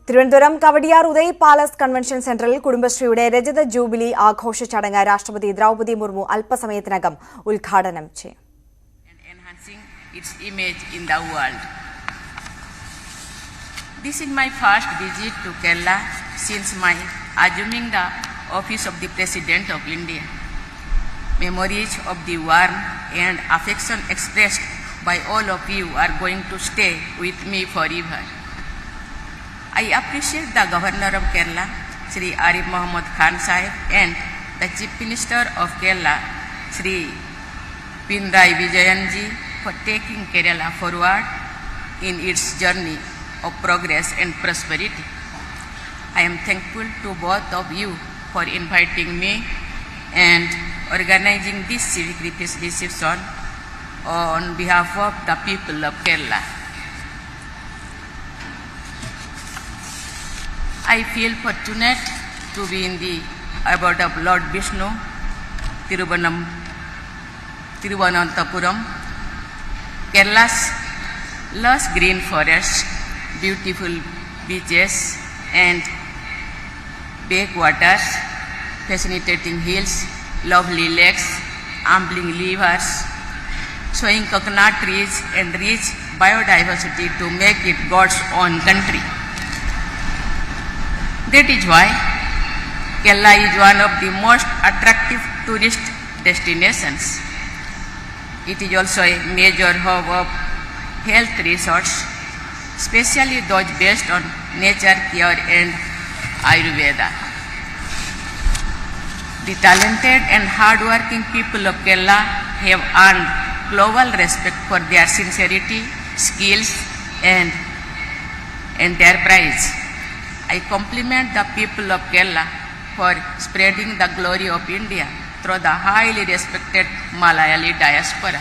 Thiruvananthapuram Kowdiar Uday palace convention സെന്ററിൽ കുടുംബശ്രീയുടെ രജത ജൂബിലി ആഘോഷ ചടങ്ങ് രാഷ്ട്രപതി ദ്രൗപദി മുർമു അല്പസമയത്തിനകം ഉദ്ഘാടനം ചെയ്യും. This is my first visit to Kerala since my assuming the office of the President of India. Memories of the warmth and affection expressed by all of you are going to stay with me forever. I appreciate the Governor of Kerala, Shri Arif Mohammad Khan Sahib, and the Chief Minister of Kerala, Shri Pinarayi Vijayan ji, for taking Kerala forward in its journey of progress and prosperity. I am thankful to both of you for inviting me and organizing this civic reception on behalf of the people of Kerala. I feel fortunate to be in the abode of Lord Vishnu, Thiruvananthapuram. Kerala's lush green forests, beautiful beaches and backwaters, fascinating hills, lovely lakes, ambling rivers, showing coconut trees and rich biodiversity to make it God's own country. That is why Kerala is one of the most attractive tourist destinations. It is also a major hub of health resorts, especially those based on nature care and Ayurveda. The talented and hardworking people of Kerala have earned global respect for their sincerity, skills, and enterprise. I compliment the people of Kerala for spreading the glory of India through the highly respected Malayali diaspora.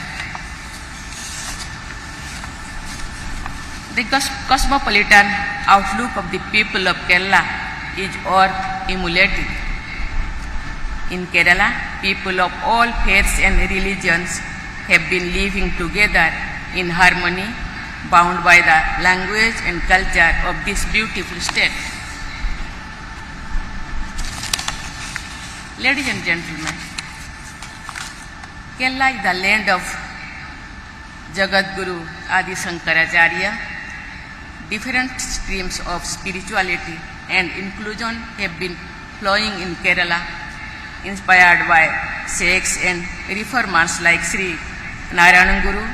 The cosmopolitan outlook of the people of Kerala is worth emulating. In Kerala, people of all faiths and religions have been living together in harmony, bound by the language and culture of this beautiful state. Ladies and gentlemen, Kerala is the land of Jagadguru Adi Shankaracharya. Different streams of spirituality and inclusion have been flowing in Kerala, inspired by Sikhs and reformers like Sri Narayanaguru,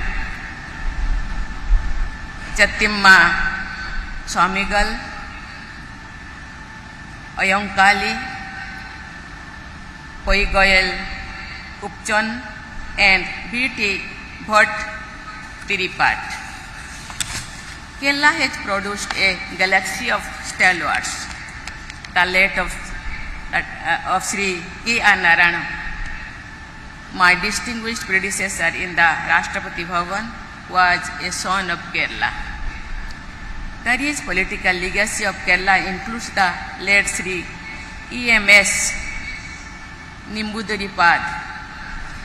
Chattimma Swamigal, Ayankali, Poigoyal Upchon, and B.T. Bhatt Tiripat. Kerala has produced a galaxy of stalwarts. The late of Sri K.R. Narayana, my distinguished predecessor in the Rashtrapati Bhavan, was a son of Kerala. The rich political legacy of Kerala includes the late Sri E.M.S. Nimbuduripad,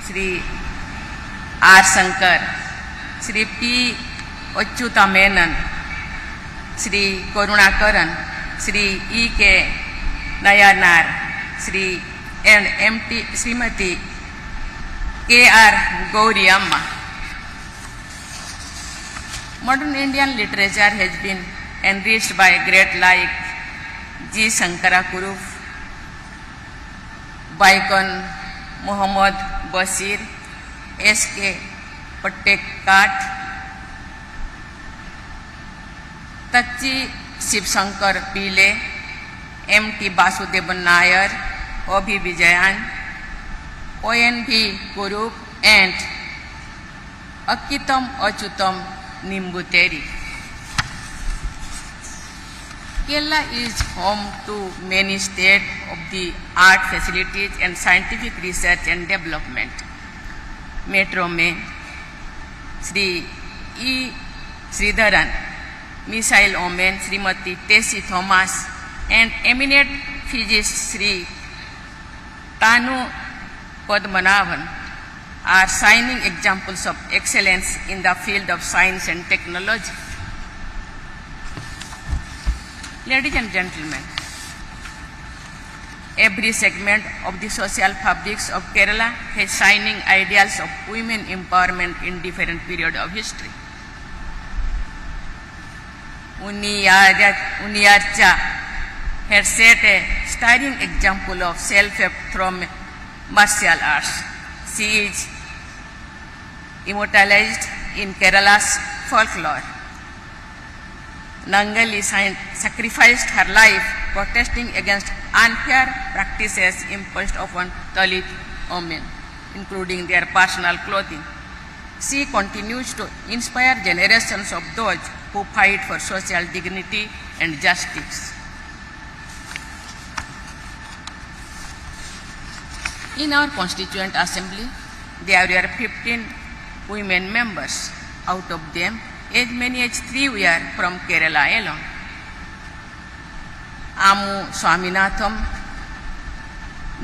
Sri R. Shankar, Sri P. Achyuta Menon, Sri Karunakaran, Sri E.K. Nayanar, Srimati K.R. Gauriamma. Modern Indian literature has been enriched by great like G. Shankarakurup, Baikan Muhammad Basir, S.K. Pattekar, Tachi Shivshankar Pile, M.T. Vasudevan Nair, O.B. Vijayan, O.N.V. Kurup, and Akitam Achutam Nimbuteri. Kerala is home to many state-of-the-art facilities and scientific research and development. Metro में Sri E. Sridharan, Missile Omen, Srimati Tessie Thomas, and eminent physicist Sri Tanu Padmanabhan are shining examples of excellence in the field of science and technology. Ladies and gentlemen, every segment of the social fabrics of Kerala has shining ideals of women empowerment in different periods of history. Uniyarcha had set a staggering example of self-help through martial arts. She is immortalized in Kerala's folklore. Nangali sacrificed her life protesting against unfair practices imposed upon Dalit women, including their personal clothing. She continues to inspire generations of those who fight for social dignity and justice. In our Constituent Assembly, there were 15 women members. Out of them, as many as 3 were from Kerala alone. Amu Swaminatham,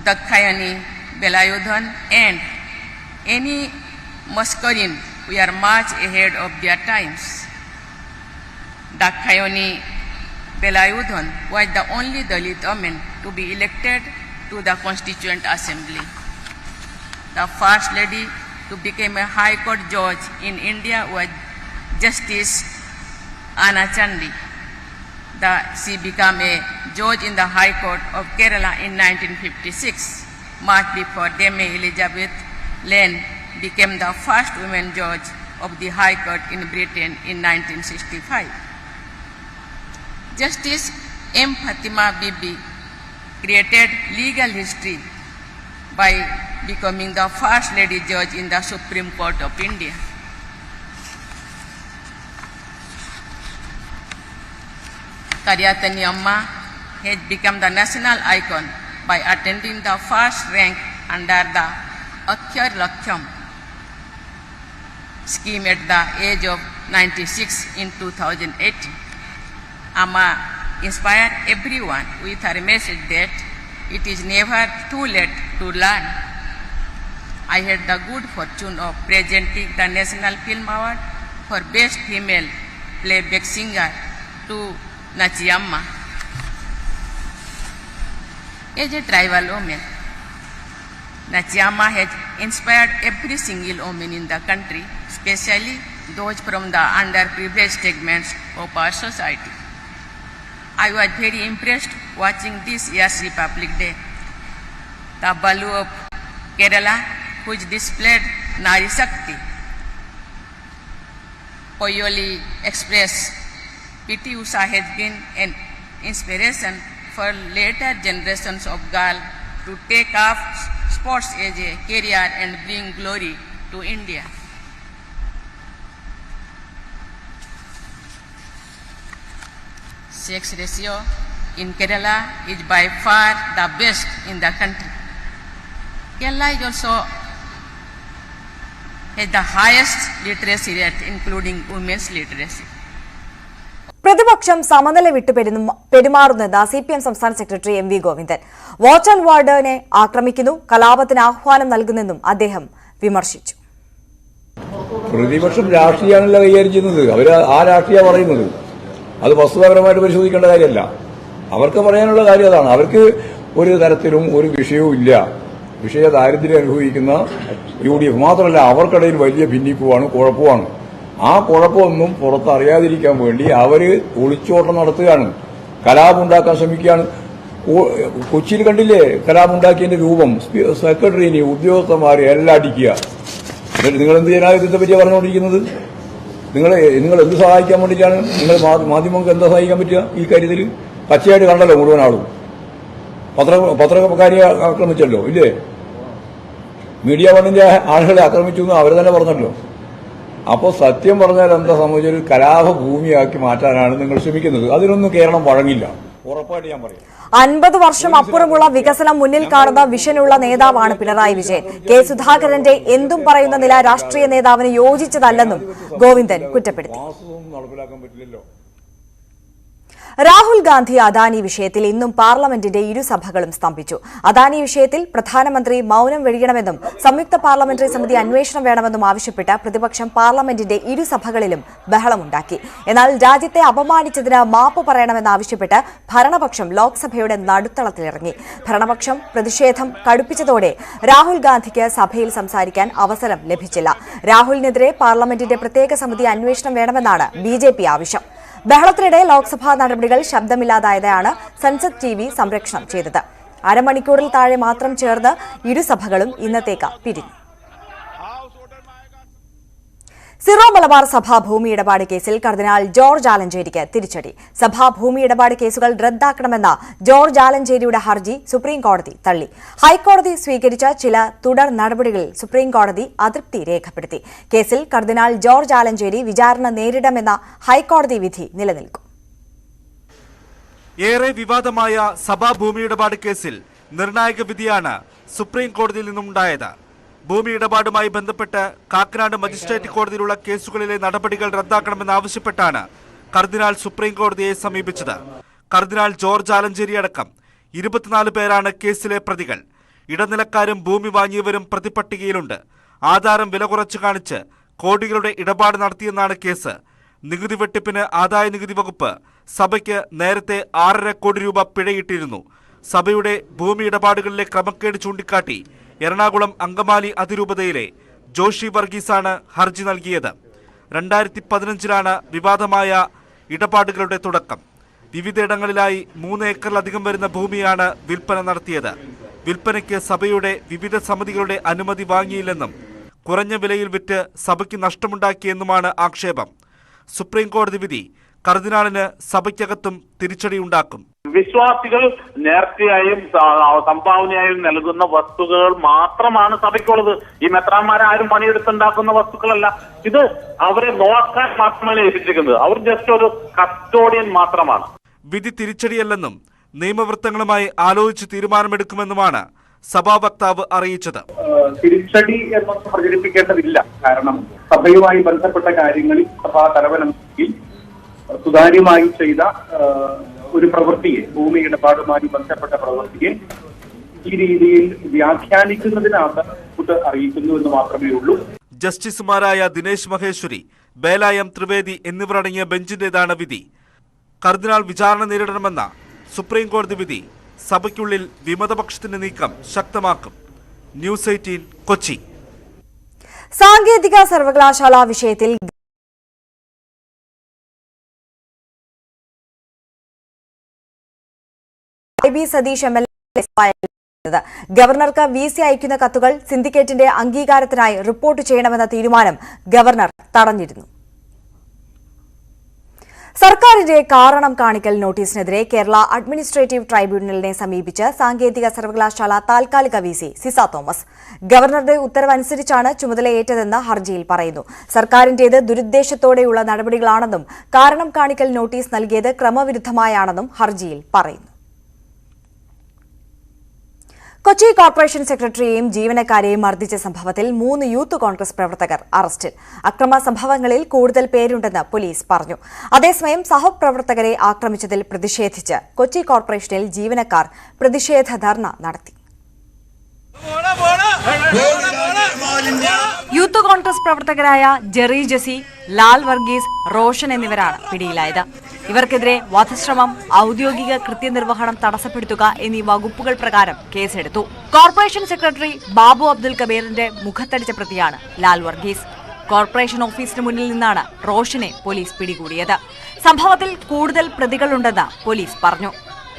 Dakkayani Velayudhan, and any masculine were much ahead of their times. Dakkayani Velayudhan was the only Dalit woman to be elected to the Constituent Assembly. The first lady to become a High Court judge in India was Justice Anna Chandi. She became a judge in the High Court of Kerala in 1956, much before Dame Elizabeth Lane became the first woman judge of the High Court in Britain in 1965. Justice M. Fatima Bibi created legal history by becoming the first lady judge in the Supreme Court of India. Karyatani Amma has become the national icon by attending the first rank under the Akhyar Lakhyam scheme at the age of 96 in 2018. Amma inspired everyone with her message that it is never too late to learn. I had the good fortune of presenting the National Film Award for Best Female Playback Singer to Nachiamma. As a tribal woman, Nachiamma has inspired every single woman in the country, especially those from the underprivileged segments of our society. I was very impressed watching this year's Republic Day. The Balu of Kerala, which displayed Nari Shakti, Poyoli Express, P.T. Usha has been an inspiration for later generations of girls to take up sports as a career and bring glory to India. Sex ratio in Kerala is by far the best in the country. Kerala is also has the highest literacy rate, including women's literacy. പ്രതിപക്ഷം സമനില വിട്ടു പെരുമാറുന്നത് CPM സംസ്ഥാന secretary MV Govindan. Watch and വാർഡിനെ ആക്രമിക്കുന്നു, കലാപത്തിന് ആഹ്വാനം നൽകുന്നെന്നും അദ്ദേഹം വിമർശിച്ചു. പ്രതിപക്ഷം രാഷ്ട്രീയമാണല്ലോ കൈകാര്യം ചെയ്യുന്നത്. അവർ ആ രാഷ്ട്രീയ പറയുന്നത് അത് വസ്തുതാപരമായിട്ട് പരിശോധിക്കേണ്ട കാര്യമല്ല. അവർക്ക് പറയാനുള്ള കാര്യം അതാണ്. അവർക്ക് ഒരു തരത്തിലും ഒരു വിഷയവും ഇല്ല. വിഷയ ദാരിദ്ര്യം അനുഭവിക്കുന്ന UDF മാത്രമല്ല, അവർക്കിടയിൽ വലിയ ഭിന്നിപ്പുമാണ്, കുഴപ്പമാണ്. ആ കുഴപ്പമൊന്നും പുറത്തറിയാതിരിക്കാൻ വേണ്ടി അവർ ഒളിച്ചോട്ടം നടത്തുകയാണ്, കലാപമുണ്ടാക്കാൻ ശ്രമിക്കുകയാണ്. കൊച്ചിയിൽ കണ്ടില്ലേ കലാപമുണ്ടാക്കിയതിന്റെ രൂപം? സെക്രട്ടറിനെ, ഉദ്യോഗസ്ഥന്മാരെ എല്ലാം അടിക്കുക. നിങ്ങൾ എന്ത് ജനാധിപത്യത്തെ പറ്റിയാണ് പറഞ്ഞുകൊണ്ടിരിക്കുന്നത്? നിങ്ങൾ എന്ത് സഹായിക്കാൻ വേണ്ടിയിട്ടാണ്? നിങ്ങൾ മാധ്യമങ്ങൾക്ക് എന്താ സഹായിക്കാൻ പറ്റുക ഈ കാര്യത്തിൽ? പച്ചയായിട്ട് കണ്ടല്ലോ മുഴുവൻ ആളും. പത്രക്കാരെ ആക്രമിച്ചല്ലോ, ഇല്ലേ? മീഡിയ വണ്ണിന്റെ ആളുകളെ ആക്രമിച്ചു എന്ന് അവർ തന്നെ പറഞ്ഞല്ലോ. അപ്പോൾ സത്യം പറഞ്ഞാൽ എന്താ സംബന്ധിച്ചൊരു കലാപഭൂമിയാക്കി മാറ്റാനാണ് നിങ്ങൾ ശ്രമിക്കുന്നത്. അതിനൊന്നും കേരളം വഴങ്ങില്ല, ഉറപ്പായിട്ട് ഞാൻ പറയാം. 50 വർഷം അപ്പുറമുള്ള വികസനം മുന്നിൽ കാണുന്ന വിഷനുള്ള നേതാവാണ് പിണറായി വിജയൻ. കെ സുധാകരന്റെ എന്തും പറയുന്ന നില രാഷ്ട്രീയ നേതാവിന് യോജിച്ചതല്ലെന്നും ഗോവിന്ദൻ കുറ്റപ്പെടുത്തി. രാഹുൽ ഗാന്ധി അദാനി വിഷയത്തിൽ ഇന്നും പാർലമെന്റിന്റെ ഇരുസഭകളും സ്തംഭിച്ചു. അദാനി വിഷയത്തിൽ പ്രധാനമന്ത്രി മൌനം വെടിയണമെന്നും സംയുക്ത പാർലമെന്ററി സമിതി അന്വേഷണം വേണമെന്നും ആവശ്യപ്പെട്ട് പ്രതിപക്ഷം പാർലമെന്റിന്റെ ഇരുസഭകളിലും ബഹളമുണ്ടാക്കി. എന്നാൽ രാജ്യത്തെ അപമാനിച്ചതിന് മാപ്പ് പറയണമെന്നാവശ്യപ്പെട്ട് ഭരണപക്ഷം ലോക്സഭയുടെ നടുത്തളത്തിലിറങ്ങി. ഭരണപക്ഷം പ്രതിഷേധം കടുപ്പിച്ചതോടെ രാഹുൽ ഗാന്ധിക്ക് സഭയിൽ സംസാരിക്കാൻ അവസരം ലഭിച്ചില്ല. രാഹുലിനെതിരെ പാർലമെന്റിന്റെ പ്രത്യേക സമിതി അന്വേഷണം വേണമെന്നാണ് ബിജെപി ആവശ്യം. ബഹളത്തിനിടെ ലോക്സഭാ നടപടികൾ ശബ്ദമില്ലാതായതാണ് സൻസദ് ടിവി സംപ്രേഷണം ചെയ്തത്. അരമണിക്കൂറിൽ താഴെ മാത്രം ചേർന്ന് ഇരുസഭകളും ഇന്നത്തേക്ക് പിരിഞ്ഞു. സിറോ മലബാർ സഭാ ഭൂമി ഇടപാട് കേസിൽ കർദിനാൾ ജോർജ് ആലഞ്ചേരിക്ക് തിരിച്ചടി. സഭാ ഭൂമി ഇടപാട് കേസുകൾ റദ്ദാക്കണമെന്ന ജോർജ് ആലഞ്ചേരിയുടെ ഹർജി സുപ്രീംകോടതി തള്ളി. ഹൈക്കോടതി സ്വീകരിച്ച ചില തുടർ നടപടികളിൽ സുപ്രീംകോടതി അതൃപ്തി രേഖപ്പെടുത്തി. കേസിൽ കർദിനാൾ ജോർജ് ആലഞ്ചേരി വിചാരണ നേരിടുമെന്ന ഹൈക്കോടതി വിധി നിലനിൽക്കും. ഏറെ വിവാദമായ സഭാ ഭൂമി ഇടപാട് കേസിൽ നിർണായക വിധിയാണ് സുപ്രീംകോടതിയിൽ നിന്നുണ്ടായത്. ഭൂമി ഇടപാടുമായി ബന്ധപ്പെട്ട് കാക്കനാട് മജിസ്ട്രേറ്റ് കോടതിയിലുള്ള കേസുകളിലെ നടപടികൾ റദ്ദാക്കണമെന്നാവശ്യപ്പെട്ടാണ് കർദിനാൾ സുപ്രീംകോടതിയെ സമീപിച്ചത്. കർദിനാൾ ജോർജ് ആലഞ്ചേരി അടക്കം 24 പേരാണ് കേസിലെ പ്രതികൾ. ഇടനിലക്കാരും ഭൂമി വാങ്ങിയവരും പ്രതിപട്ടികയിലുണ്ട്. ആധാരം വില കുറച്ചു കാണിച്ച് കോടികളുടെ ഇടപാട് നടത്തിയെന്നാണ് കേസ്. നികുതി വെട്ടിപ്പിന് ആദായ നികുതി വകുപ്പ് സഭയ്ക്ക് നേരത്തെ 6.5 കോടി രൂപ പിഴയിട്ടിരുന്നു. സഭയുടെ ഭൂമി ഇടപാടുകളിലെ ക്രമക്കേട് ചൂണ്ടിക്കാട്ടി എറണാകുളം അങ്കമാലി അതിരൂപതയിലെ ജോഷി വർഗീസാണ് ഹർജി നൽകിയത്. 2015 വിവാദമായ ഇടപാടുകളുടെ തുടക്കം. വിവിധയിടങ്ങളിലായി 3 ഏക്കറിലധികം വരുന്ന ഭൂമിയാണ് വിൽപ്പന നടത്തിയത്. വിൽപ്പനയ്ക്ക് സഭയുടെ വിവിധ സമിതികളുടെ അനുമതി വാങ്ങിയില്ലെന്നും കുറഞ്ഞ വിലയിൽ വിറ്റ് സഭയ്ക്ക് നഷ്ടമുണ്ടാക്കിയെന്നുമാണ് ആക്ഷേപം. സുപ്രീംകോടതി വിധി കർദിനാളിന് സഭയ്ക്കകത്തും തിരിച്ചടിയുണ്ടാക്കും. വിശ്വാസികൾ നേർച്ചയായും സംഭാവനയായും നൽകുന്ന വസ്തുക്കൾ മാത്രമാണ് സഭയ്ക്കുള്ളത്. ഈ മെത്രാന്മാരാരും പണിയെടുത്തുണ്ടാക്കുന്ന വസ്തുക്കളല്ല. ഇത് അവരെ നോക്കാൻ മാത്രമാണ് ഏൽപ്പിച്ചിരിക്കുന്നത്. അവർ ജസ്റ്റ് ഒരു കസ്റ്റോഡിയൻ മാത്രമാണ്. വിധി തിരിച്ചടിയല്ലെന്നും നിയമവൃത്തങ്ങളുമായി ആലോചിച്ച് തീരുമാനമെടുക്കുമെന്നുമാണ് സഭാ വക്താവ് അറിയിച്ചത്. തിരിച്ചടി എന്നൊന്നും പ്രചരിപ്പിക്കേണ്ടതില്ല. കാരണം സഭയുമായി ബന്ധപ്പെട്ട കാര്യങ്ങളിൽ സഭാ തലവനെങ്കിൽ സുതാര്യമായി ചെയ്ത ഒരു പ്രവൃത്തിയെ, ഭൂമി ഇടപാടുമായി ബന്ധപ്പെട്ട പ്രവൃത്തിയെ ഈ രീതിയിൽ വ്യാഖ്യാനിക്കുന്നതിനകത്ത് അറിയിക്കുന്നു എന്ന് മാത്രമേ ഉള്ളൂ. ജസ്റ്റിസുമാരായ ദിനേശ് മഹേശ്വരി, ബേല എം ത്രിവേദി എന്നിവർ അടങ്ങിയ ബെഞ്ചിന്റേതാണ് വിധി. കർദിനാൾ വിചാരണ നേരിടണമെന്ന സുപ്രീംകോടതി വിധി സഭയ്ക്കുള്ളിൽ വിമതപക്ഷത്തിന്റെ നീക്കം ശക്തമാക്കും. ന്യൂസ് 18 കൊച്ചി. സാങ്കേതിക സർവകലാശാല വിഷയത്തിൽ സതീഷ് MLA ഗവർണർക്ക് VC അയക്കുന്ന കത്തുകൾ സിൻഡിക്കേറ്റിന്റെ അംഗീകാരത്തിനായി റിപ്പോർട്ട് ചെയ്യണമെന്ന തീരുമാനം ഗവർണർ തടഞ്ഞിരുന്നു. സർക്കാരിന്റെ കാരണം കാണിക്കൽ നോട്ടീസിനെതിരെ കേരള അഡ്മിനിസ്ട്രേറ്റീവ് ട്രൈബ്യൂണലിനെ സമീപിച്ച് സാങ്കേതിക സർവകലാശാല താൽക്കാലിക VC സിസ തോമസ്. ഗവർണറുടെ ഉത്തരവനുസരിച്ചാണ് ചുമതലയേറ്റതെന്ന് ഹർജിയിൽ പറയുന്നു. സർക്കാരിന്റേത് ദുരുദ്ദേശത്തോടെയുള്ള നടപടികളാണെന്നും കാരണം കാണിക്കൽ നോട്ടീസ് നൽകിയത് ക്രമവിരുദ്ധമായാണെന്നും ഹർജിയിൽ പറയുന്നു. കൊച്ചി കോർപ്പറേഷൻ സെക്രട്ടറിയെയും ജീവനക്കാരെയും മർദ്ദിച്ച സംഭവത്തിൽ 3 യൂത്ത് കോൺഗ്രസ് പ്രവർത്തകർ അറസ്റ്റിൽ. അക്രമ സംഭവങ്ങളിൽ കൂടുതൽ പേരുണ്ടെന്ന് പോലീസ് പറഞ്ഞു. അതേസമയം സഹപ്രവർത്തകരെ ആക്രമിച്ചതിൽ പ്രതിഷേധിച്ച് കൊച്ചി കോർപ്പറേഷനിൽ ജീവനക്കാർ പ്രതിഷേധ ധർണ നടത്തി. യൂത്ത് കോൺഗ്രസ് പ്രവർത്തകരായ ജെറി ജെസി, ലാൽ വർഗീസ്, റോഷൻ എന്നിവരാണ് പിടിയിലായത്. ഇവർക്കെതിരെ വധശ്രമം, ഔദ്യോഗിക കൃത്യനിർവഹണം തടസ്സപ്പെടുത്തുക എന്നീ വകുപ്പുകൾ പ്രകാരം കേസെടുത്തു. കോർപ്പറേഷൻ സെക്രട്ടറി ബാബു അബ്ദുൽ കബീറിന്റെ മുഖത്തടിച്ച പ്രതിയാണ് ലാൽ വർഗീസ്. കോർപ്പറേഷൻ ഓഫീസിന് മുന്നിൽ നിന്നാണ് റോഷനെ പോലീസ് പിടികൂടിയത്. സംഭവത്തിൽ കൂടുതൽ പ്രതികളുണ്ടെന്ന് പോലീസ് പറഞ്ഞു.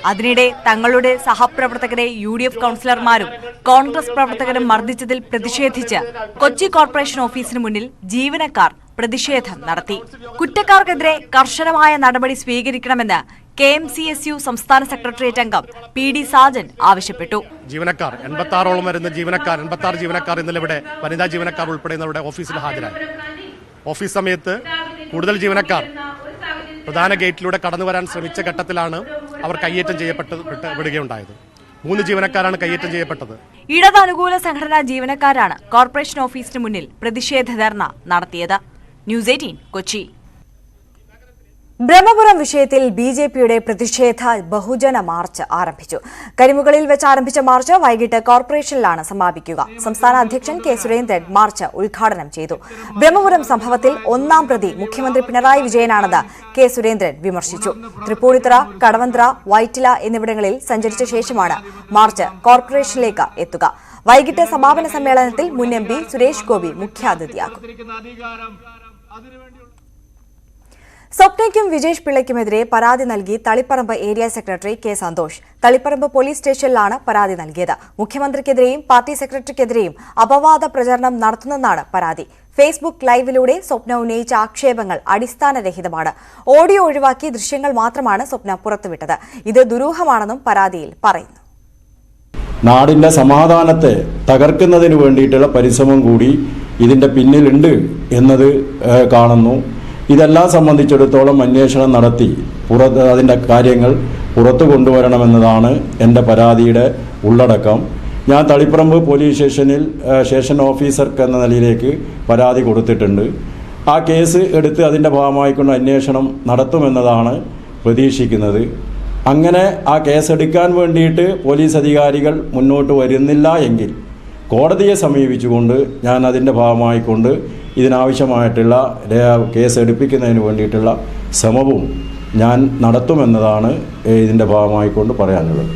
അതിനിടെ തങ്ങളുടെ സഹപ്രവർത്തകരെ UDF കൌൺസിലർമാരും കോൺഗ്രസ് പ്രവർത്തകരും മർദ്ദിച്ചതിൽ പ്രതിഷേധിച്ച് കൊച്ചി കോർപ്പറേഷൻ ഓഫീസിന് മുന്നിൽ ജീവനക്കാർ പ്രതിഷേധം നടത്തി. കുറ്റക്കാർക്കെതിരെ കർശനമായ നടപടി സ്വീകരിക്കണമെന്ന് KMCSU സംസ്ഥാന സെക്രട്ടേറിയറ്റ് അംഗം PD സാജൻ ആവശ്യപ്പെട്ടു. ജീവനക്കാർ 86ഓളം വരുന്ന ജീവനക്കാർ, 86 ജീവനക്കാർ ഇന്നലെ ഇവിടെ വനിതാ ജീവനക്കാർ ഉൾപ്പെടെയുന്നവരുടെ ഓഫീസിൽ ഹാജരായി. ഓഫീസ് സമയത്ത് കൂടുതൽ ജീവനക്കാർ പ്രധാന ഗേറ്റിലൂടെ കടന്നു വരാൻ ശ്രമിച്ച ഘട്ടത്തിലാണ് അവർ കയ്യേറ്റം വിടുകയുണ്ടായത്. 3 ജീവനക്കാരാണ് കയ്യേറ്റം ചെയ്യപ്പെട്ടത്. ഇടത് അനുകൂല സംഘടനാ ജീവനക്കാരാണ് കോർപ്പറേഷൻ ഓഫീസിന് മുന്നിൽ പ്രതിഷേധ ധർണ നടത്തിയത്. ന്യൂസ് 18 കൊച്ചി. ബ്രഹ്മപുരം വിഷയത്തിൽ ബിജെപിയുടെ പ്രതിഷേധ ബഹുജന മാർച്ച് ആരംഭിച്ചു. കരിമുകളിൽ വെച്ച് ആരംഭിച്ച മാർച്ച് വൈകിട്ട് കോർപ്പറേഷനിലാണ് സമാപിക്കുക. സംസ്ഥാന അധ്യക്ഷൻ കെ സുരേന്ദ്രൻ മാർച്ച് ഉദ്ഘാടനം ചെയ്തു. ബ്രഹ്മപുരം സംഭവത്തിൽ ഒന്നാം പ്രതി മുഖ്യമന്ത്രി പിണറായി വിജയനാണെന്ന് കെ സുരേന്ദ്രൻ വിമർശിച്ചു. തൃപ്പൂണിത്തുറ, കടവന്ത്ര, വൈറ്റില എന്നിവിടങ്ങളിൽ സഞ്ചരിച്ച ശേഷമാണ് മാർച്ച് കോർപ്പറേഷനിലേക്ക് എത്തുക. വൈകിട്ട് സമാപന സമ്മേളനത്തിൽ മുൻ എം പി സുരേഷ് ഗോപി മുഖ്യാതിഥിയാകും. സ്വപ്നയ്ക്കും വിജേഷ് പിള്ളയ്ക്കുമെതിരെ പരാതി നൽകി Taliparamba area secretary K Santhosh. Taliparamba police സ്റ്റേഷനിലാണ് പരാതി നൽകിയത്. മുഖ്യമന്ത്രിക്കെതിരെയും പാർട്ടി സെക്രട്ടറിക്കെതിരെയും അപവാദ പ്രചരണം നടത്തുന്നെന്നാണ് പരാതി. ഫേസ്ബുക്ക് ലൈവിലൂടെ സ്വപ്ന ഉന്നയിച്ച ആക്ഷേപങ്ങൾ അടിസ്ഥാനരഹിതമാണ്. ഓഡിയോ ഒഴിവാക്കി ദൃശ്യങ്ങൾ മാത്രമാണ് സ്വപ്ന പുറത്തുവിട്ടത്. ഇത് ദുരൂഹമാണെന്നും പരാതിയിൽ പറയുന്നു. നാടിന്റെ സമാധാനത്തെ തകർക്കുന്നതിന് വേണ്ടിയിട്ടുള്ള പരിശ്രമം കൂടി ഇതിന്റെ പിന്നിലുണ്ട് എന്നത് കാണുന്നു. ഇതെല്ലാം സംബന്ധിച്ചിടത്തോളം അന്വേഷണം നടത്തി അതിൻ്റെ കാര്യങ്ങൾ പുറത്തു കൊണ്ടുവരണമെന്നതാണ് എൻ്റെ പരാതിയുടെ ഉള്ളടക്കം. ഞാൻ തളിപ്പറമ്പ് പോലീസ് സ്റ്റേഷനിൽ സ്റ്റേഷൻ ഓഫീസർക്ക് എന്ന നിലയിലേക്ക് പരാതി കൊടുത്തിട്ടുണ്ട്. ആ കേസ് എടുത്ത് അതിൻ്റെ ഭാഗമായിക്കൊണ്ട് അന്വേഷണം നടത്തുമെന്നതാണ് പ്രതീക്ഷിക്കുന്നത്. അങ്ങനെ ആ കേസെടുക്കാൻ വേണ്ടിയിട്ട് പോലീസ് അധികാരികൾ മുന്നോട്ട് വരുന്നില്ല എങ്കിൽ കോടതിയെ സമീപിച്ചുകൊണ്ട് ഞാൻ അതിൻ്റെ ഭാഗമായിക്കൊണ്ട് ഇതിനാവശ്യമായിട്ടുള്ള കേസ് എടുപ്പിക്കുന്നതിന് വേണ്ടിയിട്ടുള്ള ശ്രമവും ഞാൻ നടത്തുമെന്നതാണ് ഇതിൻ്റെ ഭാഗമായിക്കൊണ്ട് പറയാനുള്ളത്.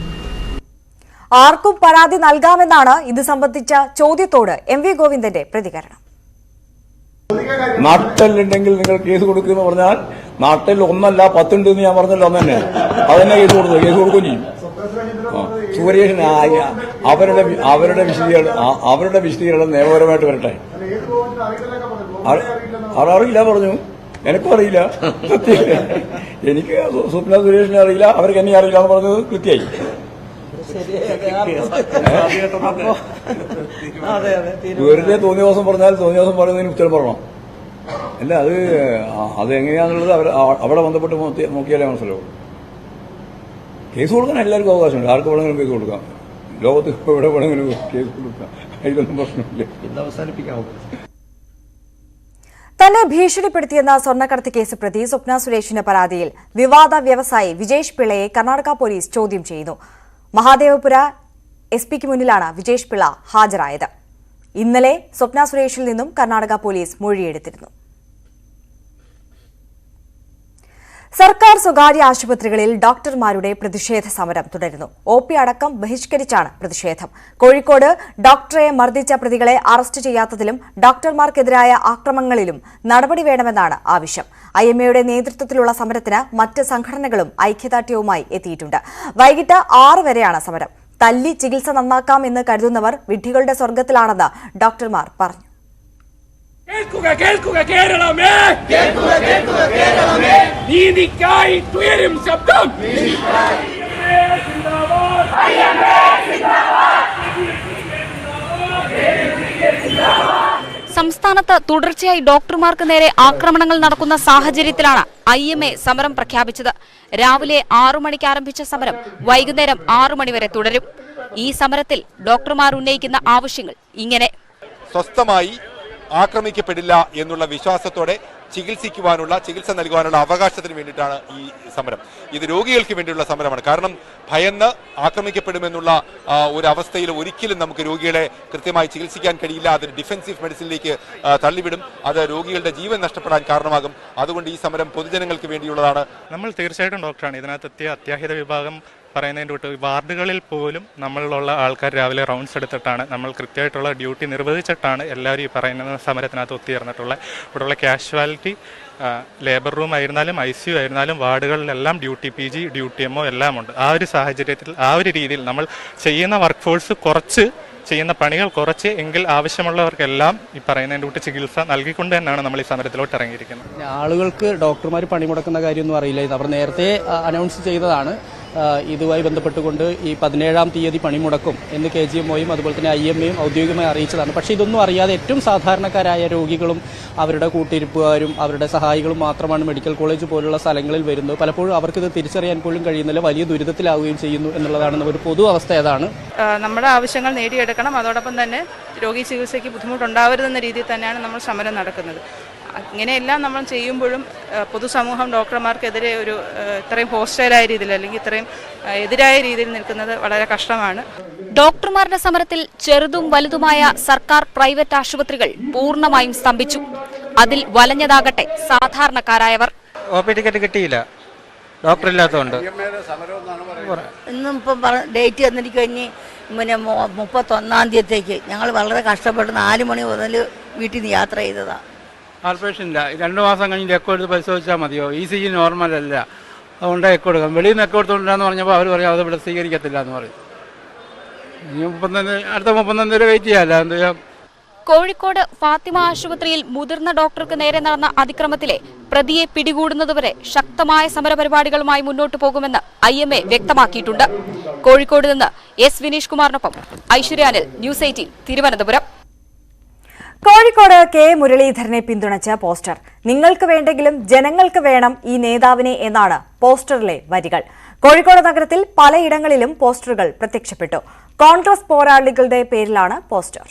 ആർക്കും പരാതി നൽകാമെന്നാണ് ഇത് സംബന്ധിച്ച ചോദ്യത്തോട് എം വി ഗോവിന്ദന്റെ പ്രതികരണം. നാട്ടിലുണ്ടെങ്കിൽ നിങ്ങൾ കേസ് കൊടുക്കുമെന്ന് പറഞ്ഞാൽ നാട്ടിൽ ഒന്നല്ല 10 ഉണ്ട് എന്ന് ഞാൻ പറഞ്ഞല്ലോ. അന്ന് തന്നെ അതന്നെ കേസ് കൊടുക്കുകയും ചെയ്യും. സുരേഷൻ അവരുടെ വിശദീകരണം നിയമപരമായിട്ട് വരട്ടെ. അറിയില്ല പറഞ്ഞു, എനിക്കും അറിയില്ല. എനിക്ക് സ്വപ്ന സുരേഷിനെ അറിയില്ല, അവർക്ക് എന്നെ അറിയില്ല എന്ന് പറഞ്ഞത് കൃത്യമായി. വെറുതെ തോന്നിയ ദിവസം പറഞ്ഞാൽ തോന്നിയ ദിവസം പറയുന്നതിന് ഉത്തരം പറയണം. അല്ല, അതെങ്ങനെയാണെന്നുള്ളത് അവിടെ ബന്ധപ്പെട്ട് നോക്കിയാലേ മനസ്സിലാവും. കേസ് കൊടുക്കാൻ എല്ലാവർക്കും അവകാശമുണ്ട്. ആർക്ക് വേണമെങ്കിലും കേസ് കൊടുക്കാം. ലോകത്ത് എവിടെ വേണമെങ്കിലും കേസ് കൊടുക്കാം. അതിലൊന്നും പ്രശ്നമില്ല. തന്നെ ഭീഷണിപ്പെടുത്തിയെന്ന സ്വർണ്ണക്കടത്ത് കേസ് പ്രതി സ്വപ്ന സുരേഷിന്റെ പരാതിയിൽ വിവാദ വ്യവസായി വിജേഷ് പിള്ളയെ കർണാടക പോലീസ് ചോദ്യം ചെയ്യുന്നു. മഹാദേവപുര എസ്പിക്ക് മുന്നിലാണ് വിജേഷ് പിള്ള ഹാജരായത്. ഇന്നലെ സ്വപ്ന സുരേഷിൽ നിന്നും കർണാടക പോലീസ് മൊഴിയെടുത്തിരുന്നു. സർക്കാർ സ്വകാര്യ ആശുപത്രികളിൽ ഡോക്ടർമാരുടെ പ്രതിഷേധ സമരം തുടരുന്നു. OP അടക്കം ബഹിഷ്കരിച്ചാണ് പ്രതിഷേധം. കോഴിക്കോട് ഡോക്ടറെ മർദ്ദിച്ച പ്രതികളെ അറസ്റ്റ് ചെയ്യാത്തതിലും ഡോക്ടർമാർക്കെതിരായ ആക്രമണങ്ങളിലും നടപടി വേണമെന്നാണ് ആവശ്യം. IMA നേതൃത്വത്തിലുള്ള സമരത്തിന് മറ്റ് സംഘടനകളും ഐക്യദാർഢ്യവുമായി എത്തിയിട്ടുണ്ട്. വൈകിട്ട് 6 വരെയാണ് സമരം. തല്ലി ചികിത്സ നന്നാക്കാം എന്ന് കരുതുന്നവർ വിഡ്ഢികളുടെ സ്വർഗത്തിലാണെന്ന് ഡോക്ടർമാർ പറഞ്ഞു. കേൾക്കുക കേൾക്കുക കേരളമേ, നീതിക്കായി തുയരും ശബ്ദം. സംസ്ഥാനത്ത് തുടർച്ചയായി ഡോക്ടർമാർക്ക് നേരെ ആക്രമണങ്ങൾ നടക്കുന്ന സാഹചര്യത്തിലാണ് IMA സമരം പ്രഖ്യാപിച്ചത്. രാവിലെ 6 മണിക്ക് ആരംഭിച്ച സമരം വൈകുന്നേരം 6 മണി വരെ തുടരും. ഈ സമരത്തിൽ ഡോക്ടർമാർ ഉന്നയിക്കുന്ന ആവശ്യങ്ങൾ ഇങ്ങനെ: സ്വസ്ഥമായി ആക്രമിക്കപ്പെടില്ല എന്നുള്ള വിശ്വാസത്തോടെ ചികിത്സ നൽകുവാനുള്ള അവകാശത്തിന് വേണ്ടിയിട്ടാണ് ഈ സമരം. ഇത് രോഗികൾക്ക് വേണ്ടിയുള്ള സമരമാണ്. കാരണം ഭയന്ന് ആക്രമിക്കപ്പെടുമെന്നുള്ള ഒരു അവസ്ഥയിൽ ഒരിക്കലും നമുക്ക് രോഗികളെ കൃത്യമായി ചികിത്സിക്കാൻ കഴിയില്ല. അത് ഡിഫെൻസീവ് മെഡിസിനിലേക്ക് തള്ളിവിടും. അത് രോഗികളുടെ ജീവൻ നഷ്ടപ്പെടാൻ കാരണമാകും. അതുകൊണ്ട് ഈ സമരം പൊതുജനങ്ങൾക്ക് വേണ്ടിയുള്ളതാണ്. നമ്മൾ തീർച്ചയായിട്ടും ഡോക്ടറാണ്. ഇതിനകത്ത് അത്യാഹിത വിഭാഗം പറയുന്നതിൻ്റെ തൊട്ട് വാർഡുകളിൽ പോലും നമ്മളിലുള്ള ആൾക്കാർ രാവിലെ റൗണ്ട്സ് എടുത്തിട്ടാണ്, നമ്മൾ കൃത്യമായിട്ടുള്ള ഡ്യൂട്ടി നിർവഹിച്ചിട്ടാണ് എല്ലാവരും ഈ പറയുന്ന സമരത്തിനകത്ത് ഒത്തുചേർന്നിട്ടുള്ള. ഇവിടെയുള്ള കാഷ്വാലിറ്റി ലേബർ റൂം ആയിരുന്നാലും ICU ആയിരുന്നാലും വാർഡുകളിലെല്ലാം ഡ്യൂട്ടി PG, ഡ്യൂട്ടി MO എല്ലാം ഉണ്ട്. ആ ഒരു സാഹചര്യത്തിൽ ആ ഒരു രീതിയിൽ നമ്മൾ ചെയ്യുന്ന വർക്ക് ഫോഴ്സ് കുറച്ച്, ചെയ്യുന്ന പണികൾ കുറച്ച് എങ്കിൽ ആവശ്യമുള്ളവർക്കെല്ലാം ഈ പറയുന്നതിൻ്റെ കൂട്ട് ചികിത്സ നൽകിക്കൊണ്ട് തന്നെയാണ് നമ്മൾ ഈ സമരത്തിലോട്ട് ഇറങ്ങിയിരിക്കുന്നത്. ആളുകൾക്ക് ഡോക്ടർമാർ പണിമുടക്കുന്ന കാര്യമൊന്നും അറിയില്ല. ഇത് അവർ നേരത്തെ അനൗൺസ് ചെയ്തതാണ്. ഇതുമായി ബന്ധപ്പെട്ടുകൊണ്ട് ഈ 17-ാം തീയതി പണിമുടക്കും എന്ന് KGMOയും അതുപോലെ തന്നെ IMAയും ഔദ്യോഗികമായി അറിയിച്ചതാണ്. പക്ഷേ ഇതൊന്നും അറിയാതെ ഏറ്റവും സാധാരണക്കാരായ രോഗികളും അവരുടെ കൂട്ടിരിപ്പുകാരും അവരുടെ സഹായികളും മാത്രമാണ് മെഡിക്കൽ കോളേജ് പോലുള്ള സ്ഥലങ്ങളിൽ വരുന്നത്. പലപ്പോഴും അവർക്കിത് തിരിച്ചറിയാൻ പോലും കഴിയുന്നില്ല. വലിയ ദുരിതത്തിലാവുകയും ചെയ്യുന്നു എന്നുള്ളതാണ് ഒരു പൊതു അവസ്ഥ. അതാണ് നമ്മുടെ ആവശ്യങ്ങൾ നേടിയെടുക്കണം. അതോടൊപ്പം തന്നെ രോഗി ചികിത്സയ്ക്ക് ബുദ്ധിമുട്ടുണ്ടാവരുതെന്ന രീതിയിൽ തന്നെയാണ് നമ്മൾ സമരം നടക്കുന്നത്. ഇങ്ങനെയെല്ലാം നമ്മൾ ചെയ്യുമ്പോഴും പൊതുസമൂഹം ഡോക്ടർമാർക്കെതിരെ ഒരു ഇത്രയും ഹോസ്റ്റൈലായ രീതിയിൽ അല്ലെങ്കിൽ ഇത്രയും എതിരായ രീതിയിൽ നിൽക്കുന്നത് വളരെ കഷ്ടമാണ്. ഡോക്ടർമാരുടെ സമരത്തിൽ ചെറുതും വലുതുമായ സർക്കാർ പ്രൈവറ്റ് ആശുപത്രികൾ പൂർണ്ണമായും സ്തംഭിച്ചു. അതിൽ വലഞ്ഞതാകട്ടെ സാധാരണക്കാരായവർ. OP ടിക്കറ്റ് കിട്ടിയില്ല, ഡോക്ടർ ഇല്ലാത്തതുകൊണ്ട്. ഇന്നും ഇപ്പം ഡേറ്റ് തന്നിരിക്കും. പിന്നെ 31-ാം തീയതിക്ക് ഞങ്ങൾ വളരെ കഷ്ടപ്പെട്ട് 4 മണി മുതൽ വീട്ടിൽ നിന്ന് യാത്ര ചെയ്തതാണ്. ആൾപേഷ്യൻ്റില്ല, 2 മാസം കഴിഞ്ഞ് എക്കോ എടുത്ത് പരിശോധിച്ചാൽ മതിയോ? ECG നോർമൽ അല്ല, അതുകൊണ്ട് എക്കോ എടുക്കാം. വെളിയിൽ നിന്ന് എക്കോ എടുത്തുകൊണ്ടില്ലാന്ന് പറഞ്ഞപ്പോൾ അവർ പറയും അത് ഇവിടെ സ്വീകരിക്കത്തില്ല എന്ന് പറയും. അടുത്ത 35 വരെ വെയിറ്റ് ചെയ്യാമല്ലോ. എന്ത് ചെയ്യാം? കോഴിക്കോട് ഫാത്തിമ ആശുപത്രിയിൽ മുതിർന്ന ഡോക്ടർക്ക് നേരെ നടന്ന അതിക്രമത്തിലെ പ്രതിയെ പിടികൂടുന്നതുവരെ ശക്തമായ സമരപരിപാടികളുമായി മുന്നോട്ടു പോകുമെന്ന് IMA വ്യക്തമാക്കിയിട്ടുണ്ട്. കോഴിക്കോട് നിന്ന് S വിനീഷ് കുമാറിനൊപ്പം ഐശ്വര്യാനിൽ, ന്യൂസ് 18 തിരുവനന്തപുരം. കോഴിക്കോട് K മുരളീധരനെ പിന്തുണച്ച പോസ്റ്റർ. നിങ്ങൾക്ക് വേണ്ടെങ്കിലും ജനങ്ങൾക്ക് വേണം ഈ നേതാവിനെ എന്നാണ് പോസ്റ്ററിലെ വരികൾ. കോഴിക്കോട് നഗരത്തിൽ പലയിടങ്ങളിലും പോസ്റ്ററുകൾ പ്രത്യക്ഷപ്പെട്ടു. കോൺഗ്രസ് പോരാളികളുടെ പേരിലാണ് പോസ്റ്റർ.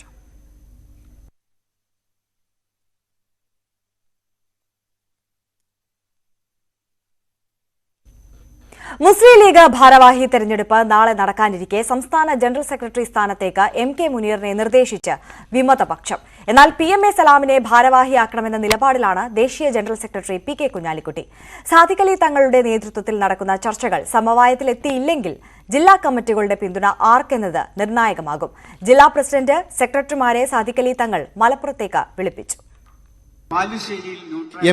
മുസ്ലിം ലീഗ് ഭാരവാഹി തെരഞ്ഞെടുപ്പ് നാളെ നടക്കാനിരിക്കെ സംസ്ഥാന ജനറൽ സെക്രട്ടറി സ്ഥാനത്തേക്ക് MK മുനീറിനെ നിർദ്ദേശിച്ച് വിമതപക്ഷം. എന്നാൽ PMA സലാമിനെ ഭാരവാഹിയാക്കണമെന്ന നിലപാടിലാണ് ദേശീയ general secretary PK Kunhalikutty. Sadiq Ali തങ്ങളുടെ നേതൃത്വത്തിൽ നടക്കുന്ന ചർച്ചകൾ സമവായത്തിലെത്തിയില്ലെങ്കിൽ ജില്ലാ കമ്മിറ്റികളുടെ പിന്തുണ ആർക്കെന്നത് നിർണായകമാകും. ജില്ലാ പ്രസിഡന്റ് സെക്രട്ടറിമാരെ സാദിഖ് അലി തങ്ങൾ മലപ്പുറത്തേക്ക് വിളിപ്പിച്ചു.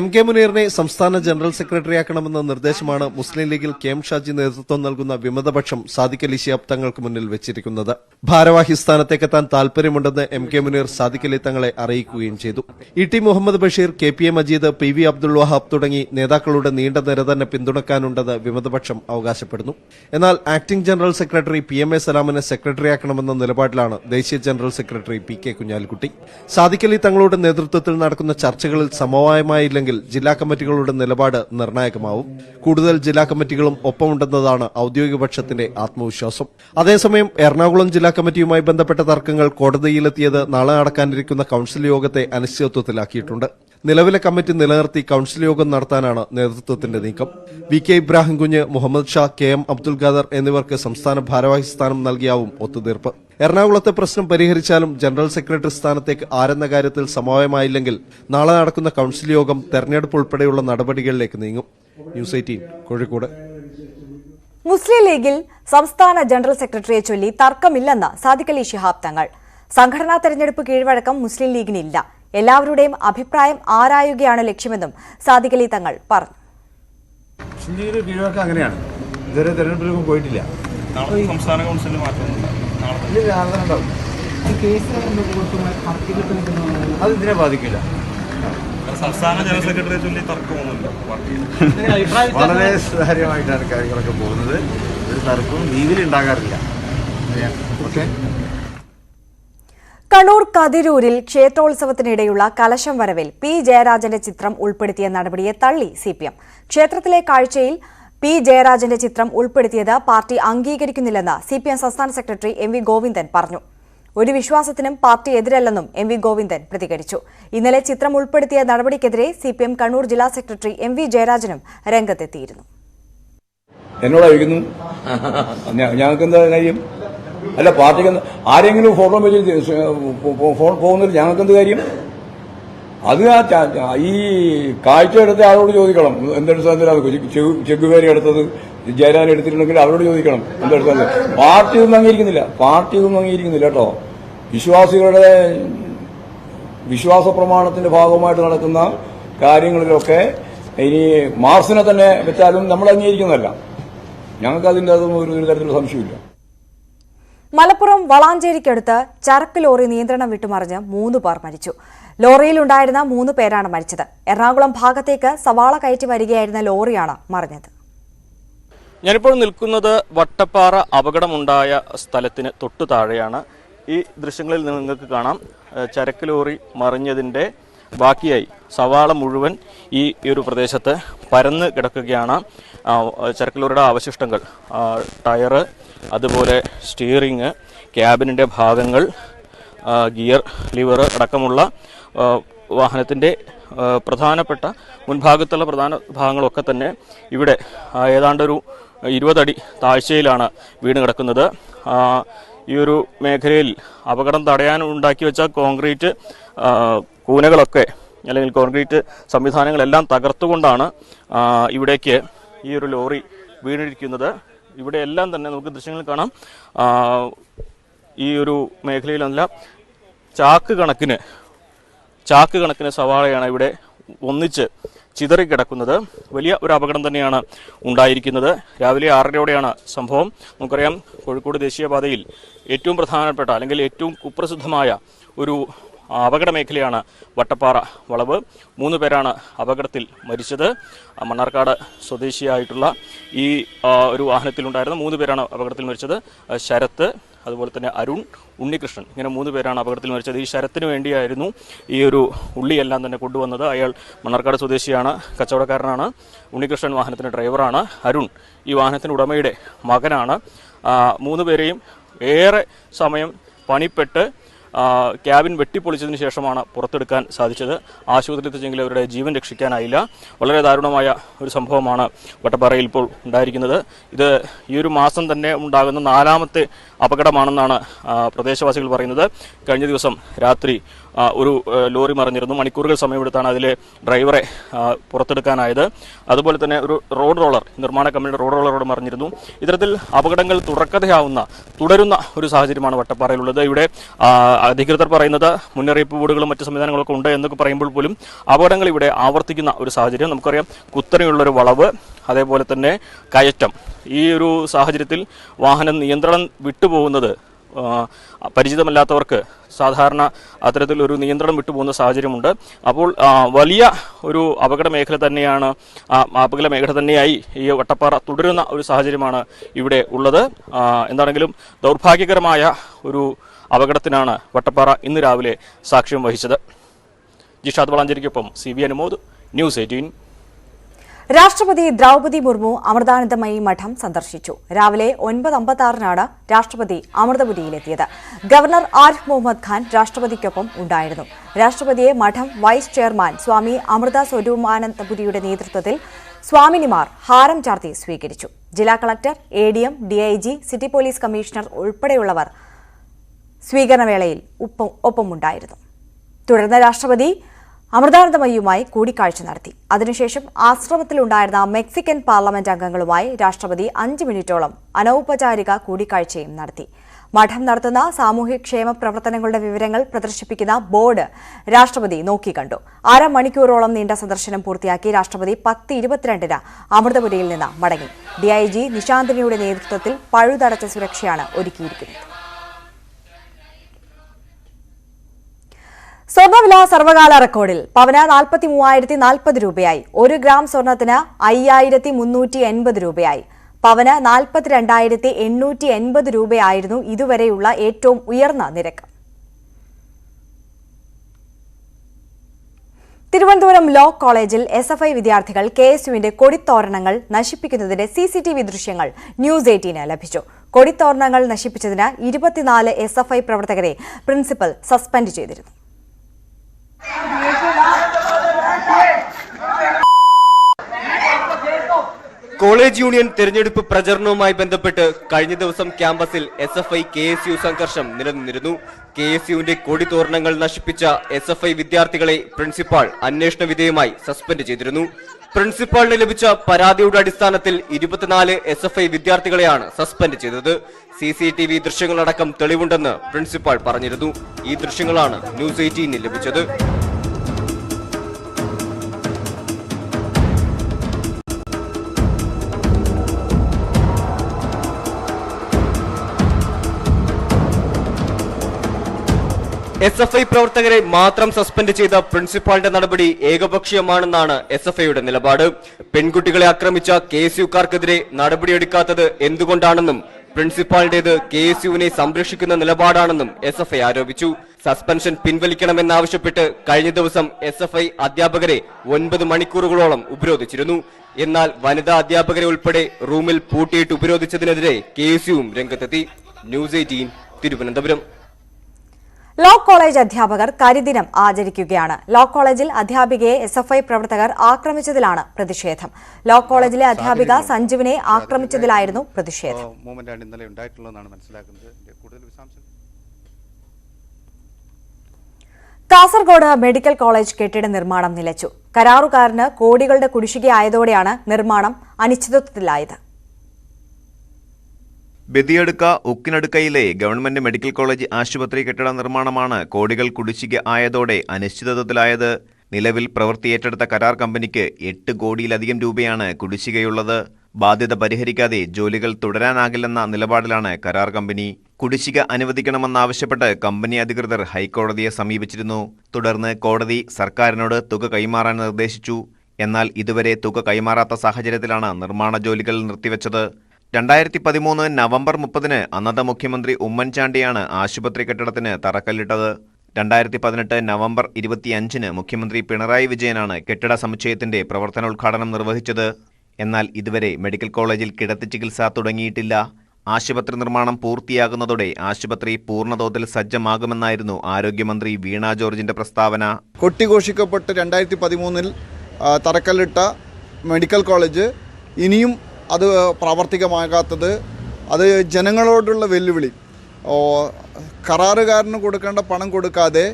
MK മുനീറിനെ സംസ്ഥാന ജനറൽ സെക്രട്ടറിയാക്കണമെന്ന നിർദ്ദേശമാണ് മുസ്ലിം ലീഗിൽ KM ഷാജി നേതൃത്വം നൽകുന്ന വിമതപക്ഷം സാദിഖ് അലി ശിഹാബ് തങ്ങൾക്ക് മുന്നിൽ വെച്ചിരിക്കുന്നത്. ഭാരവാഹി സ്ഥാനത്തേക്കെത്താൻ താൽപര്യമുണ്ടെന്ന് MK മുനീർ സാദിഖ് അലി തങ്ങളെ അറിയിക്കുകയും ചെയ്തു. ET Muhammad Basheer, KPA Majeed, PV Abdul Wahab തുടങ്ങി നേതാക്കളുടെ നീണ്ട നിര തന്നെ പിന്തുണക്കാനുണ്ടെന്ന് വിമതപക്ഷം അവകാശപ്പെടുന്നു. എന്നാൽ ആക്ടിംഗ് ജനറൽ സെക്രട്ടറി PMA സലാമിനെ സെക്രട്ടറിയാക്കണമെന്ന നിലപാടിലാണ് ദേശീയ general secretary PK Kunhalikutty. Sadiq Ali തങ്ങളുടെ നേതൃത്വത്തിൽ നടക്കുന്ന ചർച്ചകളിൽ സമവായമായില്ലെങ്കിൽ ജില്ലാ കമ്മിറ്റികളുടെ നിലപാട് നിർണായകമാവും. കൂടുതൽ ജില്ലാ കമ്മിറ്റികളും ഒപ്പമുണ്ടെന്നതാണ് ഔദ്യോഗിക പക്ഷത്തിന്റെ ആത്മവിശ്വാസം. അതേസമയം എറണാകുളം ജില്ലാ കമ്മിറ്റിയുമായി ബന്ധപ്പെട്ട തർക്കങ്ങൾ കോടതിയിലെത്തിയത് നാളെ നടക്കാനിരിക്കുന്ന കൌൺസിൽ യോഗത്തെ അനിശ്ചിതത്വത്തിലാക്കിയിട്ടുണ്ട്. നിലവിലെ കമ്മിറ്റി നിലനിർത്തി കൌൺസിൽ യോഗം നടത്താനാണ് നേതൃത്വത്തിന്റെ നീക്കം. VK ഇബ്രാഹിം കുഞ്ഞ്, മുഹമ്മദ് ഷാ, KM അബ്ദുൽ ഖാദർ എന്നിവർക്ക് സംസ്ഥാന ഭാരവാഹി സ്ഥാനം നൽകിയാവും ഒത്തുതീർപ്പ്. എറണാകുളത്തെ പ്രശ്നം പരിഹരിച്ചാലും ജനറൽ സെക്രട്ടറി സ്ഥാനത്തേക്ക് ആരെന്ന കാര്യത്തിൽ സമവായമായില്ലെങ്കിൽ നാളെ നടക്കുന്ന കൌൺസിൽ യോഗം തെരഞ്ഞെടുപ്പ് ഉൾപ്പെടെയുള്ള നടപടികളിലേക്ക് നീങ്ങും. ന്യൂസ് 18 കോഴിക്കോട്. മുസ്ലിം ലീഗിൽ സംസ്ഥാന ജനറൽ സെക്രട്ടറിയെ ചൊല്ലി തർക്കമില്ലെന്ന് സാദിഖ് അലി ശിഹാബ് തങ്ങൾ. സംഘടനാ തെരഞ്ഞെടുപ്പ് കീഴ്വഴക്കം മുസ്ലിം ലീഗിനില്ല. എല്ലാവരുടെയും അഭിപ്രായം ആരായുകയാണ് ലക്ഷ്യമെന്നും സാദിഖ് അലി തങ്ങൾ പറഞ്ഞു. അങ്ങനെയാണ്, ഇതുവരെ തെരഞ്ഞെടുപ്പിലൊന്നും പോയിട്ടില്ല. സംസ്ഥാന കൗൺസിലിൽ മാറ്റമൊന്നുമില്ല. അതിനെ ബാധിക്കില്ല. സംസ്ഥാന ജനറൽ സെക്രട്ടറിയെ ചൊല്ലി തർക്കമൊന്നുമില്ല. വളരെ സുതാര്യമായിട്ടാണ് കാര്യങ്ങളൊക്കെ പോകുന്നത്. ഒരു തർക്കവും ലീഗിൽ ഉണ്ടാകാറില്ല. ഓക്കെ. കണ്ണൂർ കതിരൂരിൽ ക്ഷേത്രോത്സവത്തിനിടെയുള്ള കലശം വരവിൽ P ജയരാജന്റെ ചിത്രം ഉൾപ്പെടുത്തിയ നടപടിയെ തള്ളി CPM. ക്ഷേത്രത്തിലെ കാഴ്ചയിൽ P ജയരാജന്റെ ചിത്രം ഉൾപ്പെടുത്തിയത് പാർട്ടി അംഗീകരിക്കുന്നില്ലെന്ന് CPM സംസ്ഥാന സെക്രട്ടറി MV ഗോവിന്ദൻ പറഞ്ഞു. ഒരു വിശ്വാസത്തിനും പാർട്ടി എതിരല്ലെന്നും MV ഗോവിന്ദൻ പ്രതികരിച്ചു. ഇന്നലെ ചിത്രം ഉൾപ്പെടുത്തിയ നടപടിക്കെതിരെ CPM കണ്ണൂർ ജില്ലാ സെക്രട്ടറി MV ജയരാജനും രംഗത്തെത്തിയിരുന്നു. എന്നോടായിരിക്കുന്നു ഞങ്ങൾക്ക് എന്താ കാര്യം? അല്ല, പാർട്ടിക്ക് ആരെങ്കിലും ഫോട്ടോ വെച്ച് പോകുന്നത് ഞങ്ങൾക്ക് എന്ത് കാര്യം? അത് ഈ കാഴ്ച എടുത്ത ആളോട് ചോദിക്കണം. എന്തെടുത്താൽ ചെഗുവേരി എടുത്തത് ജയരാജൻ എടുത്തിട്ടുണ്ടെങ്കിൽ അവരോട് ചോദിക്കണം എന്തെടുത്താൽ. പാർട്ടി ഇതൊന്നും അംഗീകരിക്കുന്നില്ല കേട്ടോ. വിശ്വാസികളുടെ വിശ്വാസ പ്രമാണത്തിന്റെ ഭാഗമായിട്ട് നടക്കുന്ന കാര്യങ്ങളിലൊക്കെ ഇനി മാർസിനെ തന്നെ വെച്ചാലും നമ്മൾ അംഗീകരിക്കുന്നതല്ല. ഞങ്ങൾക്ക് അതിൻ്റെ അതൊന്നും ഒരു തരത്തിലുള്ള സംശയമില്ല. മലപ്പുറം വളാഞ്ചേരിക്കടുത്ത് ചരക്ക് ലോറി നിയന്ത്രണം വിട്ടുമറിഞ്ഞ് 3 പേർ മരിച്ചു. ലോറിയിലുണ്ടായിരുന്ന 3 പേരാണ് മരിച്ചത്. എറണാകുളം ഭാഗത്തേക്ക് സവാള കയറ്റി വരികയായിരുന്ന ലോറിയാണ് മറിഞ്ഞത്. ഞാനിപ്പോൾ നിൽക്കുന്നത് വട്ടപ്പാറ അപകടമുണ്ടായ സ്ഥലത്തിന് തൊട്ടു താഴെയാണ്. ഈ ദൃശ്യങ്ങളിൽ നിങ്ങൾക്ക് കാണാം ചരക്ക് ലോറി മറിഞ്ഞതിൻ്റെ ബാക്കിയായി സവാള മുഴുവൻ ഈ ഒരു പ്രദേശത്ത് പരന്ന് കിടക്കുകയാണ്. ചരക്ക് ലോറിയുടെ അവശിഷ്ടങ്ങൾ, ടയറ്, അതുപോലെ സ്റ്റിയറിങ്, ക്യാബിനിൻ്റെ ഭാഗങ്ങൾ, ഗിയർ, ലിവർ അടക്കമുള്ള വാഹനത്തിൻ്റെ പ്രധാനപ്പെട്ട മുൻഭാഗത്തുള്ള പ്രധാന ഭാഗങ്ങളൊക്കെ തന്നെ ഇവിടെ ഏതാണ്ടൊരു 20 അടി താഴ്ചയിലാണ് വീണ് കിടക്കുന്നത്. ഈ ഒരു മേഖലയിൽ അപകടം തടയാൻ ഉണ്ടാക്കി വെച്ച കോൺക്രീറ്റ് കൂനകളൊക്കെ അല്ലെങ്കിൽ കോൺക്രീറ്റ് സംവിധാനങ്ങളെല്ലാം തകർത്തുകൊണ്ടാണ് ഇവിടേക്ക് ഈ ഒരു ലോറി വീണിരിക്കുന്നത്. ഇവിടെ എല്ലാം തന്നെ നമുക്ക് ദൃശ്യങ്ങൾ കാണാം. ഈ ഒരു മേഖലയിലെല്ലാം ചാക്ക് കണക്കിന് സവാളയാണ് ഇവിടെ ഒന്നിച്ച് ചിതറിക്കിടക്കുന്നത്. വലിയ ഒരു അപകടം തന്നെയാണ് ഉണ്ടായിരിക്കുന്നത്. രാവിലെ 6:30യോടെയാണ് സംഭവം. നമുക്കറിയാം, കോഴിക്കോട് ദേശീയപാതയിൽ ഏറ്റവും പ്രധാനപ്പെട്ട അല്ലെങ്കിൽ ഏറ്റവും കുപ്രസിദ്ധമായ ഒരു അപകട മേഖലയാണ് വട്ടപ്പാറ വളവ്. 3 പേരാണ് അപകടത്തിൽ മരിച്ചത്. മണ്ണാർക്കാട് സ്വദേശിയായിട്ടുള്ള ഈ ഒരു വാഹനത്തിലുണ്ടായിരുന്ന 3 പേരാണ് അപകടത്തിൽ മരിച്ചത്. ശരത്ത്, അതുപോലെ തന്നെ അരുൺ, ഉണ്ണികൃഷ്ണൻ, ഇങ്ങനെ 3 പേരാണ് അപകടത്തിൽ മരിച്ചത്. ഈ ശരത്തിന് വേണ്ടിയായിരുന്നു ഈ ഒരു ഉള്ളിയെല്ലാം തന്നെ കൊണ്ടുവന്നത്. അയാൾ മണ്ണാർക്കാട് സ്വദേശിയാണ്, കച്ചവടക്കാരനാണ്. ഉണ്ണികൃഷ്ണൻ വാഹനത്തിൻ്റെ ഡ്രൈവറാണ്. അരുൺ ഈ വാഹനത്തിൻ്റെ ഉടമയുടെ മകനാണ്. 3 പേരെയും ഏറെ സമയം പണിപ്പെട്ട് ക്യാബിൻ വെട്ടിപ്പൊളിച്ചതിന് ശേഷമാണ് പുറത്തെടുക്കാൻ സാധിച്ചത്. ആശുപത്രിയിൽ എത്തിച്ചെങ്കിൽ അവരുടെ ജീവൻ രക്ഷിക്കാനായില്ല. വളരെ ദാരുണമായ ഒരു സംഭവമാണ് വട്ടപ്പാറയിൽ ഇപ്പോൾ ഉണ്ടായിരിക്കുന്നത്. ഇത് ഈ ഒരു മാസം തന്നെ ഉണ്ടാകുന്ന 4ാമത്തെ അപകടമാണെന്നാണ് പ്രദേശവാസികൾ പറയുന്നത്. കഴിഞ്ഞ ദിവസം രാത്രി ഒരു ലോറി മറിഞ്ഞിരുന്നു. മണിക്കൂറുകൾ സമയമെടുത്താണ് അതിലെ ഡ്രൈവറെ പുറത്തെടുക്കാനായത്. അതുപോലെ തന്നെ ഒരു റോഡ് റോളർ, നിർമ്മാണ കമ്പനിയുടെ റോഡ് റോളറോട് മറിഞ്ഞിരുന്നു. ഇത്തരത്തിൽ അപകടങ്ങൾ തുടരുന്ന ഒരു സാഹചര്യമാണ് വട്ടപ്പാറയിലുള്ളത്. ഇവിടെ അധികൃതർ പറയുന്നത് മുന്നറിയിപ്പ് ബോർഡുകളും മറ്റ് സംവിധാനങ്ങളൊക്കെ ഉണ്ട് എന്നൊക്കെ പറയുമ്പോൾ പോലും അപകടങ്ങൾ ഇവിടെ ആവർത്തിക്കുന്ന ഒരു സാഹചര്യം. നമുക്കറിയാം, കുത്തനെയുള്ളൊരു വളവ്, അതേപോലെ തന്നെ കയറ്റം. ഈ ഒരു സാഹചര്യത്തിൽ വാഹനം നിയന്ത്രണം വിട്ടുപോകുന്നത് പരിചിതമല്ലാത്തവർക്ക് സാധാരണ അത്തരത്തിലൊരു നിയന്ത്രണം വിട്ടുപോകുന്ന സാഹചര്യമുണ്ട്. അപ്പോൾ വലിയ ഒരു അപകട മേഖല തന്നെയായി ഈ വട്ടപ്പാറ തുടരുന്ന ഒരു സാഹചര്യമാണ് ഇവിടെ ഉള്ളത്. എന്താണെങ്കിലും ദൗർഭാഗ്യകരമായ ഒരു അപകടത്തിനാണ് വട്ടപ്പാറ ഇന്ന് രാവിലെ സാക്ഷ്യം വഹിച്ചത്. ജിഷാദ് വളാഞ്ചേരിക്കൊപ്പം CB അനുമോദ്, ന്യൂസ് 18. രാഷ്ട്രപതി ദ്രൗപദി മുർമു അമൃതാനന്ദമയി മഠം സന്ദർശിച്ചു. രാവിലെ 9:56 രാഷ്ട്രപതി അമൃതപുരിയിലെത്തിയത്. ഗവർണർ ആരിഫ് മുഹമ്മദ് ഖാൻ രാഷ്ട്രപതിക്കൊപ്പം ഉണ്ടായിരുന്നു. രാഷ്ട്രപതിയെ മഠം വൈസ് ചെയർമാൻ സ്വാമി അമൃത സ്വരൂപാനന്ദപുരിയുടെ നേതൃത്വത്തിൽ സ്വാമിനിമാർ ഹാരം ചാർത്തി സ്വീകരിച്ചു. ജില്ലാ collector, ADM, DIG, city police commissioner ഉൾപ്പെടെയുള്ളവർ സ്വീകരണവേളയിൽ ഒപ്പമുണ്ടായിരുന്നു. തുടർന്ന് രാഷ്ട്രപതി അമൃതാനന്ദമയിയുമായി കൂടിക്കാഴ്ച നടത്തി. അതിനുശേഷം ആശ്രമത്തിലുണ്ടായിരുന്ന മെക്സിക്കൻ പാർലമെന്റ് അംഗങ്ങളുമായി രാഷ്ട്രപതി 5 മിനിറ്റോളം അനൌപചാരിക കൂടിക്കാഴ്ചയും നടത്തി. മഠം നടത്തുന്ന സാമൂഹ്യക്ഷേമ പ്രവർത്തനങ്ങളുടെ വിവരങ്ങൾ പ്രദർശിപ്പിക്കുന്ന ബോർഡ് രാഷ്ട്രപതി നോക്കിക്കണ്ടു. 1/2 മണിക്കൂറോളം നീണ്ട സന്ദർശനം പൂർത്തിയാക്കി രാഷ്ട്രപതി 10:22 അമൃതപുരിയിൽ നിന്ന് മടങ്ങി. DIG നിശാന്തിനിയുടെ നേതൃത്വത്തിൽ പഴുതടച്ച സുരക്ഷയാണ് ഒരുക്കിയിരിക്കുന്നത്. സ്വർണ്ണവില സർവകാല റെക്കോർഡിൽ. പവന് 43,040 രൂപയായി. 1 ഗ്രാം സ്വർണത്തിന് 5,380 രൂപയായി. പവന് 42,880 രൂപയായിരുന്നു ഇതുവരെയുള്ള ഏറ്റവും ഉയർന്ന നിരക്ക്. തിരുവനന്തപുരം ലോ കോളേജിൽ SFI വിദ്യാർത്ഥികൾ KSUവിന്റെ കൊടിത്തോരണങ്ങൾ നശിപ്പിക്കുന്നതിന്റെ CCTV ദൃശ്യങ്ങൾ ന്യൂസ് 18 ലഭിച്ചു. കൊടിത്തോരണങ്ങൾ നശിപ്പിച്ചതിന് 24 SFI പ്രവർത്തകരെ പ്രിൻസിപ്പൽ സസ്പെൻഡ് ചെയ്തിരുന്നു. കോളേജ് യൂണിയൻ തെരഞ്ഞെടുപ്പ് പ്രചരണവുമായി ബന്ധപ്പെട്ട് കഴിഞ്ഞ ദിവസം ക്യാമ്പസിൽ SFI KSU സംഘർഷം നിലനിന്നിരുന്നു. KSUവിന്റെ കൊടിതോരണങ്ങൾ നശിപ്പിച്ച SFI വിദ്യാർത്ഥികളെ പ്രിൻസിപ്പാൾ അന്വേഷണ വിധേയമായി സസ്പെൻഡ് ചെയ്തിരുന്നു. പ്രിൻസിപ്പാളിന് ലഭിച്ച പരാതിയുടെ അടിസ്ഥാനത്തിൽ 24 SFI വിദ്യാർത്ഥികളെയാണ് സസ്പെൻഡ് ചെയ്തത്. CCTV ദൃശ്യങ്ങളടക്കം തെളിവുണ്ടെന്ന് പ്രിൻസിപ്പാൾ പറഞ്ഞിരുന്നു. ഈ ദൃശ്യങ്ങളാണ് ന്യൂസ് 18 ലഭിച്ചത്. SFI പ്രവർത്തകരെ മാത്രം സസ്പെൻഡ് ചെയ്ത പ്രിൻസിപ്പാളിന്റെ നടപടി ഏകപക്ഷീയമാണെന്നാണ് SFIയുടെ നിലപാട്. പെൺകുട്ടികളെ ആക്രമിച്ച KSUക്കാർക്കെതിരെ നടപടിയെടുക്കാത്തത് എന്തുകൊണ്ടാണെന്നും പ്രിൻസിപ്പാളിന്റേത് KSUവിനെ സംരക്ഷിക്കുന്ന നിലപാടാണെന്നും SFI ആരോപിച്ചു. സസ്പെൻഷൻ പിൻവലിക്കണമെന്നാവശ്യപ്പെട്ട് കഴിഞ്ഞ ദിവസം SFI അധ്യാപകരെ 9 മണിക്കൂറുകളോളം ഉപരോധിച്ചിരുന്നു. എന്നാൽ വനിതാ അധ്യാപകരെ ഉൾപ്പെടെ റൂമിൽ പൂട്ടിയിട്ട് ഉപരോധിച്ചതിനെതിരെ KSUവും രംഗത്തെത്തി. ന്യൂസ് 18 തിരുവനന്തപുരം. ലോ കോളേജ് അധ്യാപകർ കരിദിനം ആചരിക്കുകയാണ്. ലോ കോളേജിൽ അധ്യാപികയെ SFI പ്രവർത്തകർ ആക്രമിച്ചതിലാണ് പ്രതിഷേധം. ലോ കോളേജിലെ അധ്യാപിക സഞ്ജുവിനെ ആക്രമിച്ചതിലായിരുന്നു പ്രതിഷേധം. കാസർഗോഡ് മെഡിക്കൽ കോളേജ് കെട്ടിട നിർമ്മാണം നിലച്ചു. കരാറുകാരന് കോടികളുടെ കുടിശ്ശികയായതോടെയാണ് നിർമ്മാണം അനിശ്ചിതത്വത്തിലായത്. ബദിയടുക്ക ഉക്കിനടുക്കയിലെ ഗവൺമെന്റ് മെഡിക്കൽ കോളേജ് ആശുപത്രി കെട്ടിട നിർമ്മാണമാണ് കോടികൾ കുടിശ്ശിക ആയതോടെ അനിശ്ചിതത്വത്തിലായത്. നിലവിൽ പ്രവൃത്തി ഏറ്റെടുത്ത കരാർ കമ്പനിക്ക് 8 കോടിയിലധികം രൂപയാണ് കുടിശ്ശികയുള്ളത്. ബാധ്യത പരിഹരിക്കാതെ ജോലികൾ തുടരാനാകില്ലെന്ന നിലപാടിലാണ് കരാർ കമ്പനി. കുടിശ്ശിക അനുവദിക്കണമെന്നാവശ്യപ്പെട്ട് കമ്പനി അധികൃതർ ഹൈക്കോടതിയെ സമീപിച്ചിരുന്നു. തുടർന്ന് കോടതി സർക്കാരിനോട് തുക കൈമാറാൻ നിർദ്ദേശിച്ചു. എന്നാൽ ഇതുവരെ തുക കൈമാറാത്ത സാഹചര്യത്തിലാണ് നിർമ്മാണ ജോലികൾ നിർത്തിവെച്ചത്. 2013 നവംബർ 30 അന്നത്തെ മുഖ്യമന്ത്രി ഉമ്മൻചാണ്ടിയാണ് ആശുപത്രി കെട്ടിടത്തിന് തറക്കല്ലിട്ടത്. 2018 നവംബർ 25 മുഖ്യമന്ത്രി പിണറായി വിജയനാണ് കെട്ടിട സമുച്ചയത്തിന്റെ പ്രവർത്തനോദ്ഘാടനം നിർവഹിച്ചത്. എന്നാൽ ഇതുവരെ മെഡിക്കൽ കോളേജിൽ കിടത്തി ചികിത്സ തുടങ്ങിയിട്ടില്ല. ആശുപത്രി നിർമ്മാണം പൂർത്തിയാകുന്നതോടെ ആശുപത്രി പൂർണ്ണതോതിൽ സജ്ജമാകുമെന്നായിരുന്നു ആരോഗ്യമന്ത്രി വീണ ജോർജിന്റെ പ്രസ്താവന. കൊട്ടിഘോഷിക്കപ്പെട്ട് 2013 തറക്കല്ലിട്ട മെഡിക്കൽ കോളേജ് ഇനിയും അത് പ്രാവർത്തികമാകാത്തത് അത് ജനങ്ങളോടുള്ള വെല്ലുവിളി. കരാറുകാരന് കൊടുക്കേണ്ട പണം കൊടുക്കാതെ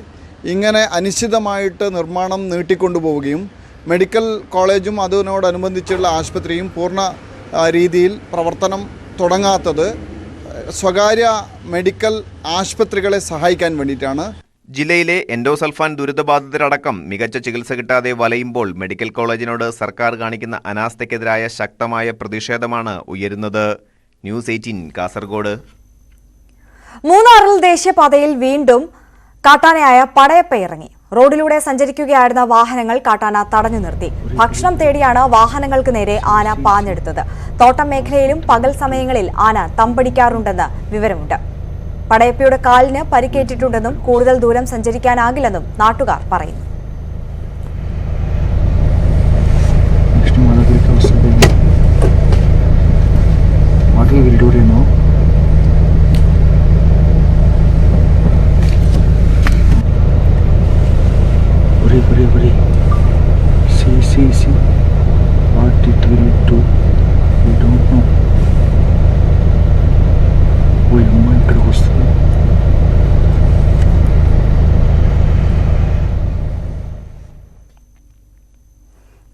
ഇങ്ങനെ അനിശ്ചിതമായിട്ട് നിർമ്മാണം നീട്ടിക്കൊണ്ടുപോവുകയും മെഡിക്കൽ കോളേജും അതിനോടനുബന്ധിച്ചുള്ള ആശുപത്രിയും പൂർണ്ണ രീതിയിൽ പ്രവർത്തനം തുടങ്ങാത്തത് സ്വകാര്യ മെഡിക്കൽ ആശുപത്രികളെ സഹായിക്കാൻ വേണ്ടിയിട്ടാണ്. ജില്ലയിലെ എൻഡോസൾഫാൻ ദുരിതബാധിതരടക്കം മികച്ച ചികിത്സ കിട്ടാതെ വലയുമ്പോൾ മെഡിക്കൽ കോളേജിനോട് സർക്കാർ കാണിക്കുന്ന അനാസ്ഥയ്ക്കെതിരായ ശക്തമായ പ്രതിഷേധമാണ് ഉയരുന്നത്. ന്യൂസ് 18 കാസർഗോഡ്. മൂന്നാറിൽ ദേശീയപാതയിൽ വീണ്ടും കാട്ടാനയായ പടയപ്പ ഇറങ്ങി. റോഡിലൂടെ സഞ്ചരിക്കുകയായിരുന്ന വാഹനങ്ങൾ കാട്ടാന തടഞ്ഞു നിർത്തി. ഭക്ഷണം തേടിയാണ് വാഹനങ്ങൾക്ക് നേരെ ആന പാഞ്ഞെടുത്തത്. തോട്ടം മേഖലയിലും പകൽ സമയങ്ങളിൽ ആന തമ്പടിക്കാറുണ്ടെന്ന് വിവരമുണ്ട്. പടയപ്പയുടെ കാലിന് പരിക്കേറ്റിട്ടുണ്ടെന്നും കൂടുതൽ ദൂരം സഞ്ചരിക്കാനാകില്ലെന്നും നാട്ടുകാർ പറയുന്നു.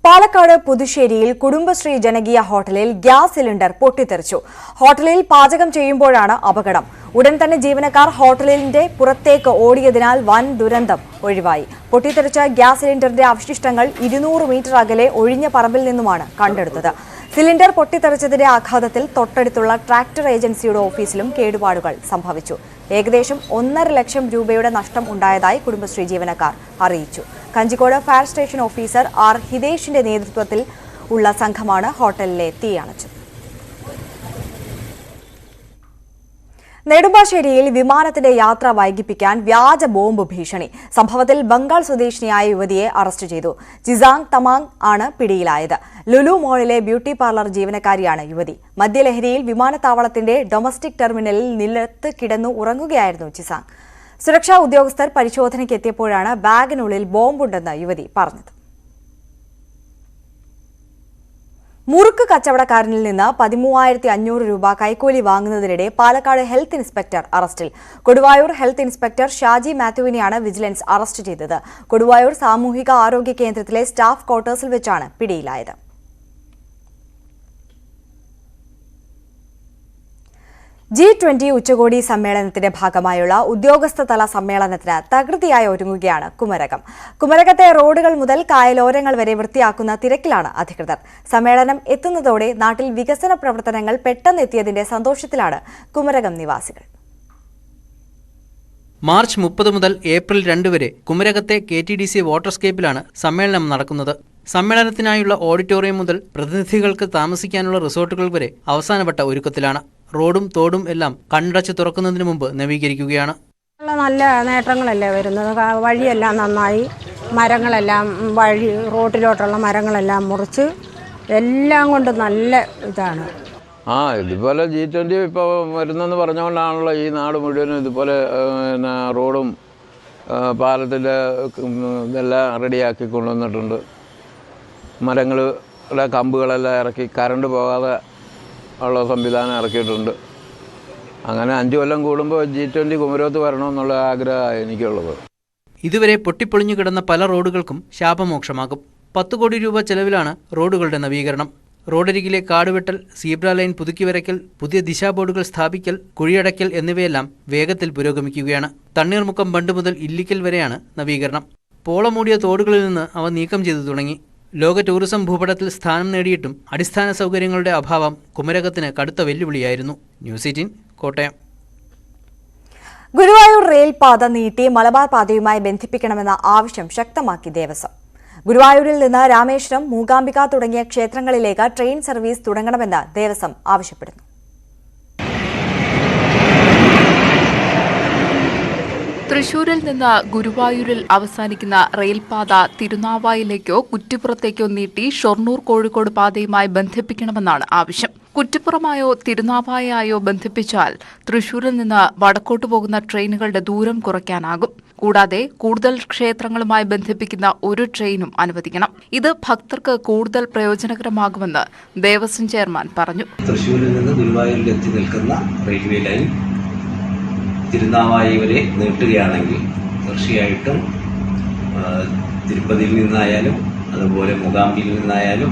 പാലക്കാട് പുതുശ്ശേരിയിൽ കുടുംബശ്രീ ജനകീയ ഹോട്ടലിൽ ഗ്യാസ് സിലിണ്ടർ പൊട്ടിത്തെറിച്ചു. ഹോട്ടലിൽ പാചകം ചെയ്യുമ്പോഴാണ് അപകടം. ഉടൻ തന്നെ ജീവനക്കാർ ഹോട്ടലിന്റെ പുറത്തേക്ക് ഓടിയതിനാൽ വൻ ദുരന്തം ഒഴിവായി. പൊട്ടിത്തെറിച്ച ഗ്യാസ് സിലിണ്ടറിന്റെ അവശിഷ്ടങ്ങൾ 200 മീറ്റർ അകലെ ഒഴിഞ്ഞ പറമ്പിൽ നിന്നുമാണ് കണ്ടെടുത്തത്. സിലിണ്ടർ പൊട്ടിത്തെറിച്ചതിന്റെ ആഘാതത്തിൽ തൊട്ടടുത്തുള്ള ട്രാക്ടർ ഏജൻസിയുടെ ഓഫീസിലും കേടുപാടുകൾ സംഭവിച്ചു. ഏകദേശം 1.5 ലക്ഷം രൂപയുടെ നഷ്ടം ഉണ്ടായതായി കുടുംബശ്രീ ജീവനക്കാർ അറിയിച്ചു. Kanjikode fire station officer R ഹിതേഷിന്റെ നേതൃത്വത്തിൽ ഉള്ള സംഘമാണ് ഹോട്ടലിലെ തീയണച്ചത്. നെടുമ്പാശ്ശേരിയിൽ വിമാനത്തിന്റെ യാത്ര വൈകിപ്പിക്കാൻ വ്യാജ ബോംബ് ഭീഷണി. സംഭവത്തിൽ ബംഗാൾ സ്വദേശിനിയായ യുവതിയെ അറസ്റ്റ് ചെയ്തു. ജിസാങ് തമാങ് ആണ് പിടിയിലായത്. ലുലു മോളിലെ ബ്യൂട്ടി പാർലർ ജീവനക്കാരിയാണ് യുവതി. മദ്യലഹരിയിൽ വിമാനത്താവളത്തിന്റെ ഡൊമസ്റ്റിക് ടെർമിനലിൽ നിലത്ത് കിടന്നു ഉറങ്ങുകയായിരുന്നു ജിസാങ്. സുരക്ഷാ ഉദ്യോഗസ്ഥർ പരിശോധനയ്ക്ക് എത്തിയപ്പോഴാണ് ബാഗിനുള്ളിൽ ബോംബുണ്ടെന്ന് യുവതി പറഞ്ഞത്. മുറുക്ക് കച്ചവടക്കാരനിൽ നിന്ന് 13,500 രൂപ കൈക്കൂലി വാങ്ങുന്നതിനിടെ പാലക്കാട് ഹെൽത്ത് ഇൻസ്പെക്ടർ അറസ്റ്റിൽ. കൊടുവായൂർ ഹെൽത്ത് ഇൻസ്പെക്ടർ ഷാജി മാത്യുവിനെയാണ് വിജിലൻസ് അറസ്റ്റ് ചെയ്തത്. കൊടുവായൂർ സാമൂഹിക ആരോഗ്യ കേന്ദ്രത്തിലെ സ്റ്റാഫ് ക്വാർട്ടേഴ്സിൽ വെച്ചാണ് പിടിയിലായത്. G20 ഉച്ചകോടി സമ്മേളനത്തിന്റെ ഭാഗമായുള്ള ഉദ്യോഗസ്ഥതല സമ്മേളനത്തിന് തകൃതിയായി ഒരുങ്ങുകയാണ് കുമരകം. കുമരകത്തെ റോഡുകൾ മുതൽ കായലോരങ്ങൾ വരെ വൃത്തിയാക്കുന്ന തിരക്കിലാണ് അധികൃതർ. സമ്മേളനം എത്തുന്നതോടെ നാട്ടിൽ വികസന പ്രവർത്തനങ്ങൾ പെട്ടെന്നെത്തിയതിന്റെ സന്തോഷത്തിലാണ് കുമരകം നിവാസികൾ. മാർച്ച് 30 മുതൽ ഏപ്രിൽ 2 വരെ കുമരകത്തെ KTDC വാട്ടർസ്കേപ്പിലാണ് സമ്മേളനം നടക്കുന്നത്. സമ്മേളനത്തിനായുള്ള ഓഡിറ്റോറിയം മുതൽ പ്രതിനിധികൾക്ക് താമസിക്കാനുള്ള റിസോർട്ടുകൾ വരെ അവസാനവട്ട ഒരുക്കത്തിലാണ്. റോഡും തോടും എല്ലാം കണ്ണടച്ച് തുറക്കുന്നതിന് മുമ്പ് നവീകരിക്കുകയാണ്. നല്ല നേട്ടങ്ങളല്ലേ വരുന്നത്. വഴിയെല്ലാം നന്നായി, മരങ്ങളെല്ലാം റോഡിലോട്ടുള്ള മരങ്ങളെല്ലാം മുറിച്ച് എല്ലാം കൊണ്ട് നല്ല ഇതാണ്. ഇതുപോലെ G20 ഇപ്പോൾ വരുന്നെന്ന് പറഞ്ഞുകൊണ്ടാണല്ലോ ഈ നാട് മുഴുവനും ഇതുപോലെ റോഡും പാലത്തിൻ്റെ ഇതെല്ലാം റെഡിയാക്കി കൊണ്ടുവന്നിട്ടുണ്ട്. മരങ്ങളുടെ കമ്പുകളെല്ലാം ഇറക്കി കറണ്ട് പോകാതെ ഉള്ള സംവിധാനം ഇറക്കിയിട്ടുണ്ട്. അങ്ങനെ 5 കൊല്ലം കൂടുമ്പോൾ G20 കുമരകത്ത് വരണമെന്നുള്ള ആഗ്രഹമാണ് എനിക്കുള്ളത്. ഇതുവരെ പൊട്ടിപ്പൊളിഞ്ഞു കിടന്ന പല റോഡുകൾക്കും ശാപമോക്ഷമാകും. 10 കോടി രൂപ ചെലവിലാണ് റോഡുകളുടെ നവീകരണം. റോഡരികിലെ കാടുവെട്ടൽ, സീബ്ര ലൈൻ പുതുക്കിവരയ്ക്കൽ, പുതിയ ദിശാ ബോർഡുകൾ സ്ഥാപിക്കൽ, കുഴിയടയ്ക്കൽ എന്നിവയെല്ലാം വേഗത്തിൽ പുരോഗമിക്കുകയാണ്. തണ്ണീർമുക്കം ബണ്ട് മുതൽ ഇല്ലിക്കൽ വരെയാണ് നവീകരണം. പോളമൂടിയ തോടുകളിൽ നിന്ന് അവ നീക്കം ചെയ്തു തുടങ്ങി. ലോക ടൂറിസം ഭൂപടത്തിൽ സ്ഥാനം നേടിയിട്ടും അടിസ്ഥാന സൗകര്യങ്ങളുടെ അഭാവം കുമരകത്തിന് കടുത്ത വെല്ലുവിളിയായിരുന്നു. ന്യൂസ് 18 കോട്ടയം. ഗുരുവായൂർ റെയിൽ പാത നീട്ടി മലബാർ പാതയുമായി ബന്ധിപ്പിക്കണമെന്ന ആവശ്യം ശക്തമാക്കി ദേവസ്വം. ഗുരുവായൂരിൽ നിന്ന് രാമേശ്വരം, മൂകാംബിക തുടങ്ങിയ ക്ഷേത്രങ്ങളിലേക്ക് ട്രെയിൻ സർവീസ് തുടങ്ങണമെന്ന് ദേവസ്വം ആവശ്യപ്പെടുന്നു. തൃശൂരിൽ നിന്ന് ഗുരുവായൂരിൽ അവസാനിക്കുന്ന റെയിൽപാത തിരുനാവായിലേക്കോ കുറ്റിപ്പുറത്തേക്കോ നീട്ടി ഷൊർണൂർ കോഴിക്കോട് പാതയുമായി ബന്ധിപ്പിക്കണമെന്നാണ് ആവശ്യം. കുറ്റിപ്പുറമായോ തിരുനാവായായോ ബന്ധിപ്പിച്ചാൽ തൃശൂരിൽ നിന്ന് വടക്കോട്ട് പോകുന്ന ട്രെയിനുകളുടെ ദൂരം കുറയ്ക്കാനാകും. കൂടാതെ കൂടുതൽ ക്ഷേത്രങ്ങളുമായി ബന്ധിപ്പിക്കുന്ന ഒരു ട്രെയിനും അനുവദിക്കണം. ഇത് ഭക്തർക്ക് കൂടുതൽ പ്രയോജനകരമാകുമെന്ന് ദേവസ്വം ചെയർമാൻ പറഞ്ഞു. തൃശൂരിൽ നിന്ന് ഗുരുവായൂരിൽ എത്തി നിൽക്കുന്ന റെയിൽവേ ലൈൻ തിരുനാവായി വരെ നീട്ടുകയാണെങ്കിൽ തീർച്ചയായിട്ടും തിരുപ്പതിയിൽ നിന്നായാലും അതുപോലെ മൂകാംബിയിൽ നിന്നായാലും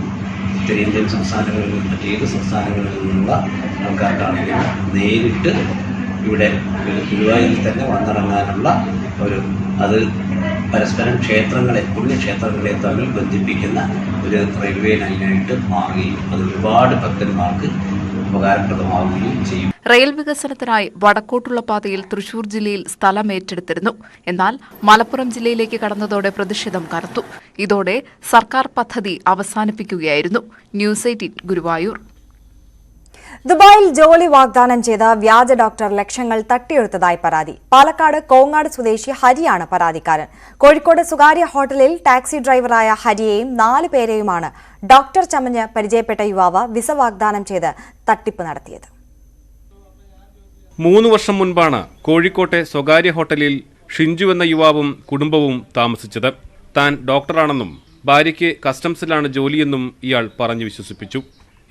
ഉത്തരേന്ത്യൻ സംസ്ഥാനങ്ങളിൽ നിന്ന് മറ്റേത് സംസ്ഥാനങ്ങളിൽ നിന്നുള്ള ആൾക്കാർക്കാണെങ്കിലും നേരിട്ട് ഇവിടെ ഗുരുവായൂരിൽ തന്നെ വന്നിറങ്ങാനുള്ള അത് പരസ്പരം പുണ്യക്ഷേത്രങ്ങളെ തമ്മിൽ ബന്ധിപ്പിക്കുന്ന ഒരു റെയിൽവേ ലൈനായിട്ട് മാറുകയും അത് ഒരുപാട് ഭക്തന്മാർക്ക് ഉപകാരപ്രദമാവുകയും ചെയ്യും. റെയിൽ വികസനത്തിനായി വടക്കോട്ടുള്ള പാതയിൽ തൃശൂർ ജില്ലയിൽ സ്ഥലം ഏറ്റെടുത്തിരുന്നു. എന്നാൽ മലപ്പുറം ജില്ലയിലേക്ക് കടന്നതോടെ പ്രതിഷേധം കനത്തു. ഇതോടെ സർക്കാർ പദ്ധതി അവസാനിപ്പിക്കുകയായിരുന്നു. ന്യൂസ് 18 ഗുരുവായൂർ. ദുബായിൽ ജോലി വാഗ്ദാനം ചെയ്ത വ്യാജ ഡോക്ടർ ലക്ഷങ്ങൾ തട്ടിയെടുത്തതായി പരാതി. പാലക്കാട് കോങ്ങാട് സ്വദേശി ഹരിയാണ് പരാതിക്കാരൻ. കോഴിക്കോട് സ്വകാര്യ ഹോട്ടലിൽ ടാക്സി ഡ്രൈവറായ ഹരിയെയും 4 പേരെയുമാണ് ഡോക്ടർ ചമഞ്ഞ് പരിചയപ്പെട്ട യുവാവ് വിസ വാഗ്ദാനം ചെയ്ത് തട്ടിപ്പ് നടത്തിയത്. 3 വർഷം മുൻപാണ് കോഴിക്കോട്ടെ സ്വകാര്യ ഹോട്ടലിൽ ഷിഞ്ചു എന്ന യുവാവും കുടുംബവും താമസിച്ചത്. താൻ ഡോക്ടറാണെന്നും ഭാര്യയ്ക്ക് കസ്റ്റംസിലാണ് ജോലിയെന്നും ഇയാൾ പറഞ്ഞു വിശ്വസിപ്പിച്ചു.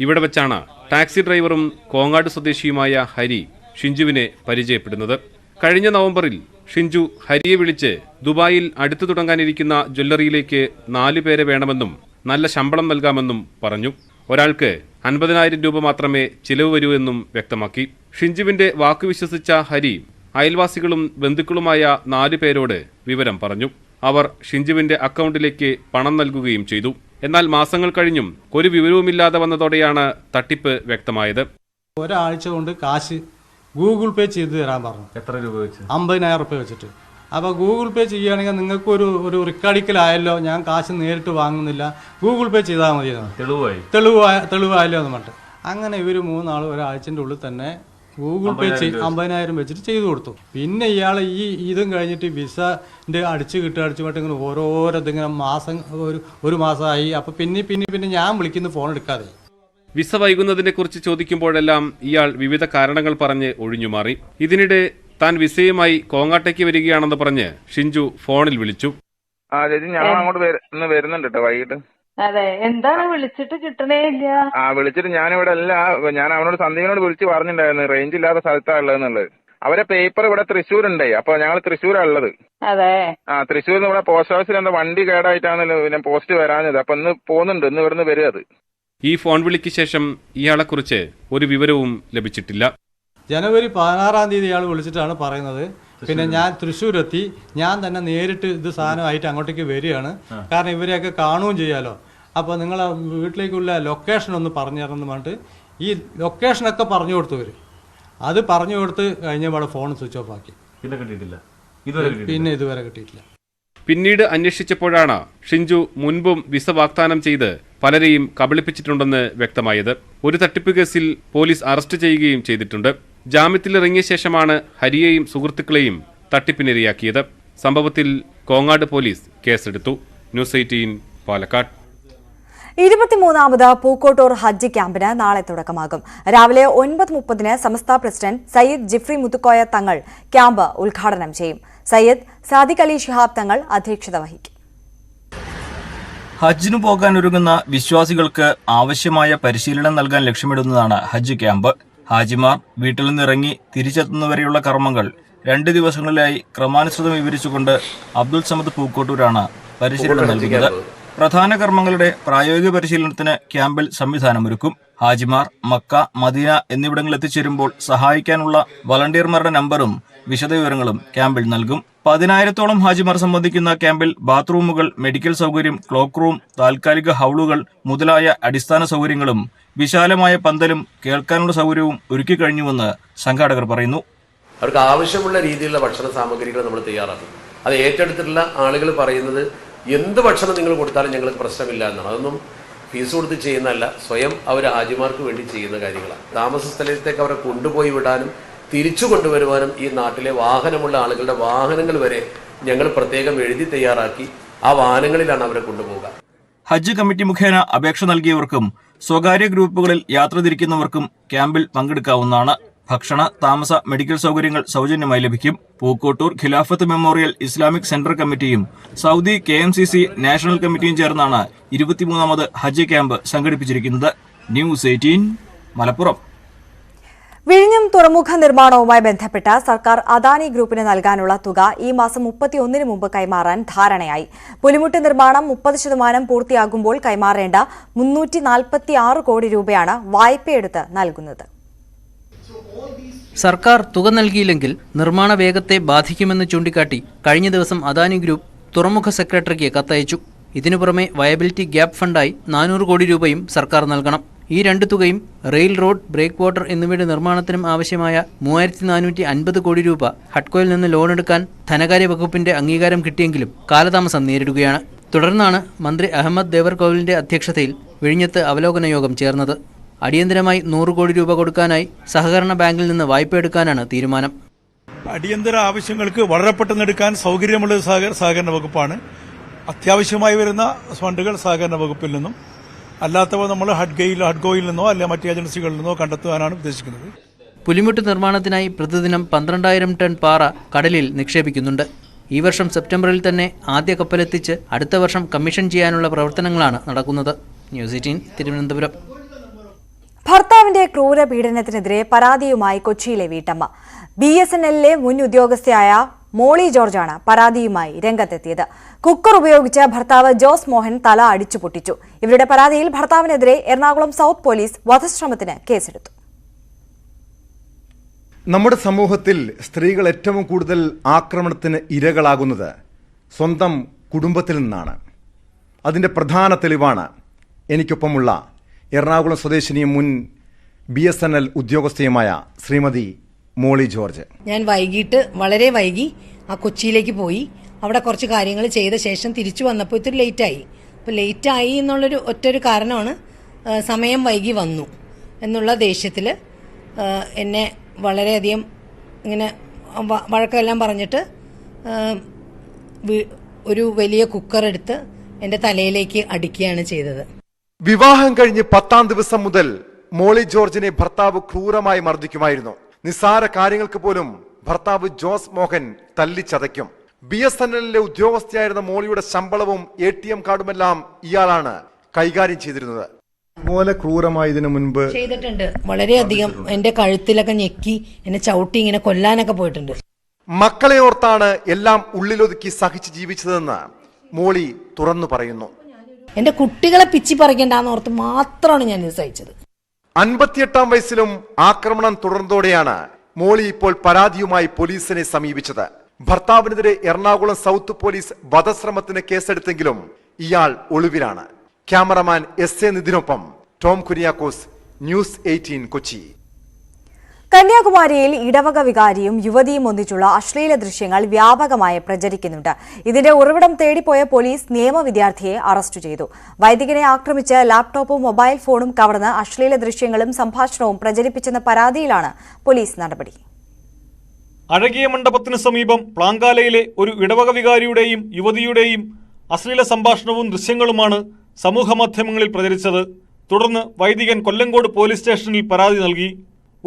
ഇവിടെ വെച്ചാണ് ടാക്സി ഡ്രൈവറും കോങ്ങാട് സ്വദേശിയുമായ ഹരി ഷിഞ്ചുവിനെ പരിചയപ്പെടുന്നത്. കഴിഞ്ഞ നവംബറിൽ ഷിഞ്ചു ഹരിയെ വിളിച്ച് ദുബായിൽ അടുത്തു തുടങ്ങാനിരിക്കുന്ന ജ്വല്ലറിയിലേക്ക് 4 പേരെ വേണമെന്നും നല്ല ശമ്പളം നൽകാമെന്നും പറഞ്ഞു. ഒരാൾക്ക് 50,000 രൂപ മാത്രമേ ചിലവ് വരൂ എന്നും വ്യക്തമാക്കി. ഷിഞ്ചുവിന്റെ വാക്കു വിശ്വസിച്ച ഹരി അയൽവാസികളും ബന്ധുക്കളുമായ 4 പേരോട് വിവരം പറഞ്ഞു. അവർ ഷിഞ്ചുവിന്റെ അക്കൗണ്ടിലേക്ക് പണം നൽകുകയും ചെയ്തു. എന്നാൽ മാസങ്ങൾ കഴിഞ്ഞും ഒരു വിവരവുമില്ലാതെ വന്നതോടെയാണ് തട്ടിപ്പ് വ്യക്തമായത്. ഒരാഴ്ച കൊണ്ട് കാശ് ഗൂഗിൾ പേ ചെയ്തു തരാൻ പറഞ്ഞു. എത്ര രൂപ വെച്ച്? 50,000 രൂപ വെച്ചിട്ട്. അപ്പോൾ ഗൂഗിൾ പേ ചെയ്യുകയാണെങ്കിൽ നിങ്ങൾക്ക് ഒരു റിക്കാർഡിക്കലായല്ലോ, ഞാൻ കാശ് നേരിട്ട് വാങ്ങുന്നില്ല, ഗൂഗിൾ പേ ചെയ്താൽ മതി, തെളിവായല്ലോ എന്ന് പറഞ്ഞിട്ട് അങ്ങനെ ഇവർ 3 ആൾ ഒരാഴ്ചൻ്റെ ഉള്ളിൽ തന്നെ ഗൂഗിൾ പേ 50,000 വെച്ചിട്ട് ചെയ്തു കൊടുത്തു. പിന്നെ ഇയാൾ ഇതും കഴിഞ്ഞിട്ട് വിസൻ്റെ അടിച്ചു ഇങ്ങനെ ഓരോരോ മാസം ഒരു മാസമായി. അപ്പോൾ പിന്നെ ഞാൻ വിളിക്കുന്ന ഫോൺ എടുക്കാതെ. വിസ വൈകുന്നതിനെ കുറിച്ച് ചോദിക്കുമ്പോഴെല്ലാം ഇയാൾ വിവിധ കാരണങ്ങൾ പറഞ്ഞ് ഒഴിഞ്ഞുമാറി. ഇതിനിടെ താൻ വിസയുമായി കോങ്ങാട്ടേക്ക് വരികയാണെന്ന് പറഞ്ഞ് ഷിഞ്ചു ഫോണിൽ വിളിച്ചു. ചേച്ചി ഞാൻ അങ്ങോട്ട് വരുന്നുണ്ട് കേട്ടോ വൈകിട്ട്. അതെ, എന്താണ് വിളിച്ചിട്ട് കിട്ടണേ ഇല്ല? വിളിച്ചിട്ട് ഞാനിവിടെ അല്ല, ഞാൻ അവനോട് സന്ദീപിനോട് വിളിച്ച് പറഞ്ഞിട്ടുണ്ടായിരുന്നു റേഞ്ച് ഇല്ലാത്ത സ്ഥലത്താണ് ഉള്ളതെന്നുള്ളത്. അവരെ പേപ്പർ ഇവിടെ തൃശ്ശൂരുണ്ടേ, അപ്പൊ ഞങ്ങൾ തൃശ്ശൂരാണ് ഉള്ളത്. അതെ, തൃശ്ശൂരിൽ നിന്ന് ഇവിടെ പോസ്റ്റ് ഓഫീസിൽ എന്താ വണ്ടി കേടായിട്ടാണല്ലോ പിന്നെ പോസ്റ്റ് വരാഞ്ഞത്. അപ്പൊ ഇന്ന് പോകുന്നുണ്ട്, ഇന്ന് ഇവിടുന്ന് വരിക. അത് ഈ ഫോൺ വിളിക്ക് ശേഷം ഇയാളെക്കുറിച്ച് ഒരു വിവരവും ലഭിച്ചിട്ടില്ല. ജനുവരി 16-ാം തീയതി ഇയാൾ വിളിച്ചിട്ടാണ് പറയുന്നത്. പിന്നെ ഞാൻ തൃശ്ശൂരെത്തി, ഞാൻ തന്നെ നേരിട്ട് ഇത് സാധനമായിട്ട് അങ്ങോട്ടേക്ക് വരികയാണ്, കാരണം ഇവരെയൊക്കെ കാണുകയും ചെയ്യാലോ. അപ്പോൾ നിങ്ങളെ വീട്ടിലേക്കുള്ള ലൊക്കേഷൻ ഒന്ന് പറഞ്ഞു തരണം പറഞ്ഞിട്ട് ഈ ലൊക്കേഷനൊക്കെ പറഞ്ഞു കൊടുത്തു വരും. അത് പറഞ്ഞു കൊടുത്ത് കഴിഞ്ഞപാടെ ഫോൺ സ്വിച്ച് ഓഫ് ആക്കി. പിന്നെ ഇതുവരെ കിട്ടിയിട്ടില്ല. പിന്നീട് അന്വേഷിച്ചപ്പോഴാണ് ഷിഞ്ചു മുൻപും വിസ വാഗ്ദാനം ചെയ്ത് പലരെയും കബളിപ്പിച്ചിട്ടുണ്ടെന്ന് വ്യക്തമായത്. ഒരു തട്ടിപ്പ് കേസിൽ പോലീസ് അറസ്റ്റ് ചെയ്യുകയും ചെയ്തിട്ടുണ്ട്. ജാമ്യത്തിലിറങ്ങിയ ശേഷമാണ് ഹരിയെയും സുഹൃത്തുക്കളെയും തട്ടിപ്പിനിരയാക്കിയത്. സംഭവത്തിൽ കോങ്ങാട് പോലീസ് കേസെടുത്തു. ന്യൂസ് 18 പാലക്കാട്. 23ാമത് പൂക്കോട്ടൂർ ഹജ്ജ് ക്യാമ്പിന് നാളെ തുടക്കമാകും. രാവിലെ 9:30 സമസ്ത പ്രസിഡന്റ് സയ്യിദ് ജിഫ്രി മുത്തുക്കോയ തങ്ങൾ ക്യാമ്പ് ഉദ്ഘാടനം ചെയ്യും. സയ്യിദ് സാദിഖ് അലി ശിഹാബ് തങ്ങൾ അധ്യക്ഷത വഹിക്കും. ഹജ്ജിനു പോകാൻ ഒരുങ്ങുന്ന വിശ്വാസികൾക്ക് ആവശ്യമായ പരിശീലനം നൽകാൻ ലക്ഷ്യമിടുന്നതാണ് ഹജ്ജ് ക്യാമ്പ്. ഹാജിമാർ വീട്ടിൽ നിന്നിറങ്ങി തിരിച്ചെത്തുന്നവരെയുള്ള കർമ്മങ്ങൾ 2 ദിവസങ്ങളിലായി ക്രമാനുസൃതം വിവരിച്ചുകൊണ്ട് അബ്ദുൽ സമദ് പൂക്കോട്ടൂരാണ് പരിശീലനം നൽകുന്നത്. പ്രധാന കർമ്മങ്ങളുടെ പ്രായോഗിക പരിശീലനത്തിന് ക്യാമ്പിൽ സംവിധാനമൊരുക്കും. ഹാജിമാർ മക്ക, മദീന എന്നിവിടങ്ങളിൽ എത്തിച്ചേരുമ്പോൾ സഹായിക്കാനുള്ള വളണ്ടിയർമാരുടെ നമ്പറും വിശദവിവരങ്ങളും ക്യാമ്പിൽ നൽകും. 10,000-ഓളം ഹാജിമാർ സംബന്ധിക്കുന്ന ക്യാമ്പിൽ ബാത്റൂമുകൾ, മെഡിക്കൽ സൗകര്യം, ക്ലോക്ക് റൂം, താൽക്കാലിക ഹൌളുകൾ മുതലായ അടിസ്ഥാന സൗകര്യങ്ങളും വിശാലമായ പന്തലും കേൾക്കാനുള്ള സൗകര്യവും ഒരുക്കി കഴിഞ്ഞുവെന്ന് സംഘാടകർ പറയുന്നു. അവർക്ക് ആവശ്യമുള്ള രീതിയിലുള്ള ഭക്ഷണ സാമഗ്രികൾ നമ്മൾ തയ്യാറാക്കും. അത് ഏറ്റെടുത്തിട്ടുള്ള ആളുകൾ പറയുന്നത് എന്ത് ഭക്ഷണം നിങ്ങൾ കൊടുത്താലും ഞങ്ങൾക്ക് പ്രശ്നമില്ല എന്നാണ്. അതൊന്നും ഫീസ് കൊടുത്ത് ചെയ്യുന്നതല്ല, സ്വയം അവർ ഹാജിമാർക്ക് വേണ്ടി ചെയ്യുന്ന കാര്യങ്ങളാണ്. താമസ സ്ഥലത്തേക്ക് അവരെ കൊണ്ടുപോയി വിടാനും തിരിച്ചു കൊണ്ടുവരുവാനും ഈ നാട്ടിലെ വാഹനമുള്ള ആളുകളുടെ വാഹനങ്ങൾ വരെ ഞങ്ങൾ പ്രത്യേകം എഴുതി തയ്യാറാക്കി ആ വാഹനങ്ങളിലാണ് അവരെ കൊണ്ടുപോകുക. ഹജ്ജ് കമ്മിറ്റി മുഖേന അപേക്ഷ നൽകിയവർക്കും സ്വകാര്യ ഗ്രൂപ്പുകളിൽ യാത്ര തിരിക്കുന്നവർക്കും ക്യാമ്പിൽ പങ്കെടുക്കാവുന്നതാണ്. ഭക്ഷണ, താമസ, മെഡിക്കൽ സൗകര്യങ്ങൾ സൗജന്യമായി ലഭിക്കും. പൂക്കോട്ടൂർ ഖിലാഫത്ത് മെമ്മോറിയൽ ഇസ്ലാമിക് സെന്റർ കമ്മിറ്റിയും സൗദി KMCC നാഷണൽ കമ്മിറ്റിയും ചേർന്നാണ് 23ാമത് ഹജ്ജ് ക്യാമ്പ് സംഘടിപ്പിച്ചിരിക്കുന്നത്. ന്യൂസ് 18 മലപ്പുറം. വിഴിഞ്ഞം തുറമുഖ നിർമ്മാണവുമായി ബന്ധപ്പെട്ട് സർക്കാർ അദാനി ഗ്രൂപ്പിന് നൽകാനുള്ള തുക ഈ മാസം 31 മുമ്പ് കൈമാറാൻ ധാരണയായി. പുലിമുട്ട് നിർമ്മാണം 30% പൂർത്തിയാകുമ്പോൾ കൈമാറേണ്ട 346 കോടി രൂപയാണ് വായ്പയെടുത്ത് നൽകുന്നത്. സർക്കാർ തുക നൽകിയില്ലെങ്കിൽ നിർമ്മാണ വേഗത്തെ ബാധിക്കുമെന്ന് ചൂണ്ടിക്കാട്ടി കഴിഞ്ഞ ദിവസം അദാനി ഗ്രൂപ്പ് തുറമുഖ സെക്രട്ടറിക്ക് കത്തയച്ചു. ഇതിനു പുറമെ വയബിലിറ്റി ഗ്യാപ് ഫണ്ടായി 400 കോടി രൂപയും സർക്കാർ നൽകണം. ഈ രണ്ട് തുകയും റെയിൽ, റോഡ്, ബ്രേക്ക് വാട്ടർ എന്നിവയുടെ നിർമ്മാണത്തിനും ആവശ്യമായ 3450 കോടി രൂപ ഹഡ്കോയിൽ നിന്ന് ലോണെടുക്കാൻ ധനകാര്യ വകുപ്പിന്റെ അംഗീകാരം കിട്ടിയെങ്കിലും കാലതാമസം നേരിടുകയാണ്. തുടർന്നാണ് മന്ത്രി അഹമ്മദ് ദേവർകോവിലിന്റെ അധ്യക്ഷതയിൽ വിഴിഞ്ഞത്ത് അവലോകന യോഗം ചേർന്നത്. അടിയന്തരമായി 100 കോടി രൂപ കൊടുക്കാനായി സഹകരണ ബാങ്കിൽ നിന്ന് വായ്പയെടുക്കാനാണ് തീരുമാനം. അടിയന്തര ആവശ്യങ്ങൾക്ക് വളരെ പെട്ടെന്ന് എടുക്കാൻ സൗകര്യമുള്ള സഹകരണ വകുപ്പാണ്. അത്യാവശ്യമായി വരുന്ന ഫണ്ടുകൾ സഹകരണ വകുപ്പിൽ നിന്നും, അല്ലാത്തവ നമ്മൾ ഹഡ്കോയിൽ നിന്നോ അല്ലെ മറ്റ് ഏജൻസികളിൽ നിന്നോ കണ്ടെത്തുവാനാണ് ഉദ്ദേശിക്കുന്നത്. പുലിമുട്ട് നിർമ്മാണത്തിനായി പ്രതിദിനം 12,000 ടൺ പാറ കടലിൽ നിക്ഷേപിക്കുന്നുണ്ട്. ഈ വർഷം സെപ്റ്റംബറിൽ തന്നെ ആദ്യ കപ്പലെത്തിച്ച് അടുത്ത വർഷം കമ്മീഷൻ ചെയ്യാനുള്ള പ്രവർത്തനങ്ങളാണ് നടക്കുന്നത്. ന്യൂസ് 18 തിരുവനന്തപുരം. ഭർത്താവിന്റെ ക്രൂര പീഡനത്തിനെതിരെ പരാതിയുമായി കൊച്ചിയിലെ വീട്ടമ്മ. BSNL മുൻ ഉദ്യോഗസ്ഥയായ മോളി ജോർജാണ് പരാതിയുമായി രംഗത്തെത്തിയത്. കുക്കർ ഉപയോഗിച്ച് ഭർത്താവ് ജോസ് മോഹൻ തല അടിച്ചു പൊട്ടിച്ചു. ഇവരുടെ പരാതിയിൽ ഭർത്താവിനെതിരെ എറണാകുളം സൗത്ത് പോലീസ് വധശ്രമത്തിന് കേസെടുത്തു. നമ്മുടെ സമൂഹത്തിൽ സ്ത്രീകൾ ഏറ്റവും കൂടുതൽ ആക്രമണത്തിന് ഇരകളാകുന്നത് സ്വന്തം കുടുംബത്തിൽ നിന്നാണ്. അതിന്റെ പ്രധാന തെളിവാണ് എനിക്കൊപ്പമുള്ള എറണാകുളം സ്വദേശിനിയും മുൻ BSNL ഉദ്യോഗസ്ഥയുമായ ശ്രീമതി മോളി ജോർജ്. ഞാൻ വളരെ വൈകി ആ കൊച്ചിയിലേക്ക് പോയി. അവിടെ കുറച്ച് കാര്യങ്ങൾ ചെയ്ത ശേഷം തിരിച്ചു വന്നപ്പോൾ ഇത്തിരി ലേറ്റായി. അപ്പോൾ ലേറ്റായി എന്നുള്ളൊരു ഒറ്റൊരു കാരണമാണ് സമയം വൈകി വന്നു എന്നുള്ള ദേഷ്യത്തിൽ എന്നെ വളരെയധികം ഇങ്ങനെ വഴക്കെല്ലാം പറഞ്ഞിട്ട് ഒരു വലിയ കുക്കർ എടുത്ത് എൻ്റെ തലയിലേക്ക് അടിക്കുകയാണ് ചെയ്തത്. വിവാഹം കഴിഞ്ഞ് 10ാം ദിവസം മുതൽ മോളി ജോർജിനെ ഭർത്താവ് ക്രൂരമായി മർദ്ദിക്കുമായിരുന്നു. നിസ്സാര കാര്യങ്ങൾക്ക് പോലും ഭർത്താവ് ജോസ് മോഹൻ തല്ലിച്ചതയ്ക്കും. BSNL ഉദ്യോഗസ്ഥയായിരുന്ന മോളിയുടെ ശമ്പളവും ATM കാർഡുമെല്ലാം ഇയാളാണ് കൈകാര്യം ചെയ്തിരുന്നത്. പോലെ ക്രൂരമായി ഇതിനു മുൻപ് ചെയ്തിട്ടുണ്ട്. വളരെയധികം എന്റെ കഴുത്തിലൊക്കെ ഞെക്കി എന്നെ ചവിട്ടി ഇങ്ങനെ കൊല്ലാനൊക്കെ പോയിട്ടുണ്ട്. മക്കളെ ഓർത്താണ് എല്ലാം ഉള്ളിലൊതുക്കി സഹിച്ച് ജീവിച്ചതെന്ന് മോളി തുറന്നു പറയുന്നു. എന്റെ കുട്ടികളെ പിച്ചി പറിക്കണ്ടെന്ന് ഓർത്ത് മാത്രമാണ് ഞാൻ ഇത് സഹിച്ചത്. 58ാം വയസ്സിലും ആക്രമണം തുടർന്നതോടെയാണ് മോളി ഇപ്പോൾ പരാതിയുമായി പോലീസിനെ സമീപിച്ചത്. ഭർത്താവിനെതിരെ എറണാകുളം സൗത്ത് പോലീസ് വധശ്രമത്തിന് കേസെടുത്തെങ്കിലും ഇയാൾ ഒളിവിലാണ്. ക്യാമറമാൻ SA നിതിനൊപ്പം ടോം കുര്യാക്കോസ്, ന്യൂസ് 18 കൊച്ചി. കന്യാകുമാരിയിൽ ഇടവക വികാരിയും യുവതിയും ഒന്നിച്ചുള്ള അശ്ലീല ദൃശ്യങ്ങൾ വ്യാപകമായി പ്രചരിക്കുന്നുണ്ട്. ഇതിന്റെ ഉറവിടം തേടിപ്പോയ പോലീസ് നിയമ വിദ്യാർത്ഥിയെ അറസ്റ്റ് ചെയ്തു. വൈദികനെ ആക്രമിച്ച് ലാപ്ടോപ്പും മൊബൈൽ ഫോണും കവർന്ന് അശ്ലീല ദൃശ്യങ്ങളും സംഭാഷണവും പ്രചരിപ്പിച്ചെന്ന പരാതിയിലാണ് പോലീസ് നടപടി. അഴകിയ മണ്ഡപത്തിന് സമീപം പ്ലാങ്കാലയിലെ ഒരു ഇടവക വികാരിയുടെയും യുവതിയുടെയും അശ്ലീല സംഭാഷണവും ദൃശ്യങ്ങളുമാണ് സമൂഹമാധ്യമങ്ങളിൽ പ്രചരിച്ചത്. തുടർന്ന് വൈദികൻ കൊല്ലങ്കോട് പോലീസ് സ്റ്റേഷനിൽ പരാതി നൽകി.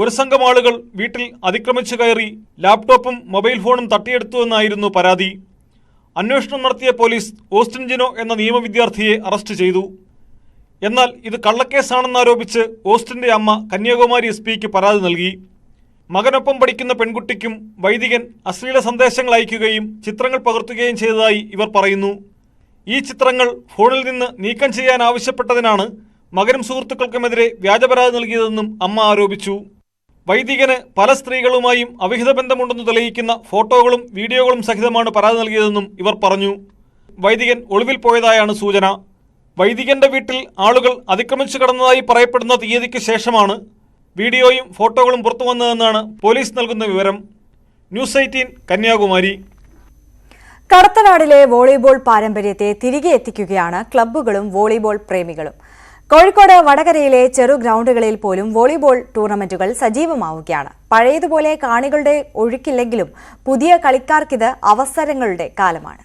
ഒരു സംഘം ആളുകൾ വീട്ടിൽ അതിക്രമിച്ചു കയറി ലാപ്ടോപ്പും മൊബൈൽ ഫോണും തട്ടിയെടുത്തുവെന്നായിരുന്നു പരാതി. അന്വേഷണം നടത്തിയ പോലീസ് ഓസ്റ്റിൻ ജിനോ എന്ന നിയമ വിദ്യാർത്ഥിയെ അറസ്റ്റ് ചെയ്തു. എന്നാൽ ഇത് കള്ളക്കേസാണെന്നാരോപിച്ച് ഓസ്റ്റിന്റെ അമ്മ കന്യാകുമാരി SP-ക്ക് പരാതി നൽകി. മകനൊപ്പം പഠിക്കുന്ന പെൺകുട്ടിക്കും വൈദികൻ അശ്ലീല സന്ദേശങ്ങൾ അയക്കുകയും ചിത്രങ്ങൾ പകർത്തുകയും ചെയ്തതായി ഇവർ പറയുന്നു. ഈ ചിത്രങ്ങൾ ഫോണിൽ നിന്ന് നീക്കം ചെയ്യാൻ ആവശ്യപ്പെട്ടതിനാണ് മകനും സുഹൃത്തുക്കൾക്കുമെതിരെ വ്യാജപരാതി നൽകിയതെന്നും അമ്മ ആരോപിച്ചു. വൈദികന് പല സ്ത്രീകളുമായും അവിഹിത ബന്ധമുണ്ടെന്ന് തെളിയിക്കുന്ന ഫോട്ടോകളും വീഡിയോകളും സഹിതമാണ് പരാതി നൽകിയതെന്നും ഇവർ പറഞ്ഞു. വൈദികൻ ഒളിവിൽ പോയതായാണ് സൂചന. വൈദികന്റെ വീട്ടിൽ ആളുകൾ അതിക്രമിച്ചു കടന്നതായി പറയപ്പെടുന്ന തീയതിക്ക് ശേഷമാണ് വീഡിയോയും ഫോട്ടോകളും പുറത്തുവന്നതെന്നാണ് പോലീസ് നൽകുന്ന വിവരം. ന്യൂസ് 18 കന്യാകുമാരി. കടത്തനാടിലെ വോളിബോൾ പാരമ്പര്യത്തെ തിരികെ എത്തിക്കുകയാണ് ക്ലബ്ബുകളും വോളിബോൾ പ്രേമികളും. കോഴിക്കോട് വടകരയിലെ ചെറു ഗ്രൗണ്ടുകളിൽ പോലും വോളിബോൾ ടൂർണമെന്റുകൾ സജീവമാവുകയാണ്. പഴയതുപോലെ കാണികളുടെ ഒഴുക്കില്ലെങ്കിലും പുതിയ കളിക്കാർക്കിത് അവസരങ്ങളുടെ കാലമാണ്.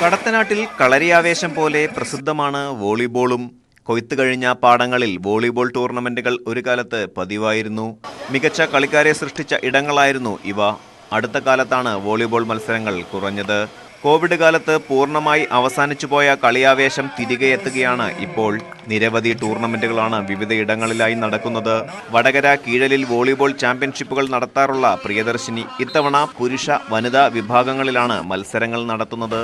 കടത്തനാട്ടിൽ കളരിയാവേശം പോലെ പ്രസിദ്ധമാണ് വോളിബോളും. കൊയ്ത്തു കഴിഞ്ഞ പാടങ്ങളിൽ വോളിബോൾ ടൂർണമെന്റുകൾ ഒരു കാലത്ത് പതിവായിരുന്നു. മികച്ച കളിക്കാരെ സൃഷ്ടിച്ച ഇടങ്ങളായിരുന്നു ഇവ. അടുത്ത കാലത്താണ് വോളിബോൾ മത്സരങ്ങൾ കുറഞ്ഞത്. കോവിഡ് കാലത്ത് പൂർണ്ണമായി അവസാനിച്ചുപോയ കളിയാവേശം തിരികെ എത്തുകയാണ് ഇപ്പോൾ. നിരവധി ടൂർണമെന്റുകളാണ് വിവിധയിടങ്ങളിലായി നടക്കുന്നത്. വടകര കീഴലിൽ വോളിബോൾ ചാമ്പ്യൻഷിപ്പുകൾ നടത്താറുള്ള പ്രിയദർശിനി ഇത്തവണ പുരുഷ വനിതാ വിഭാഗങ്ങളിലാണ് മത്സരങ്ങൾ നടത്തുന്നത്.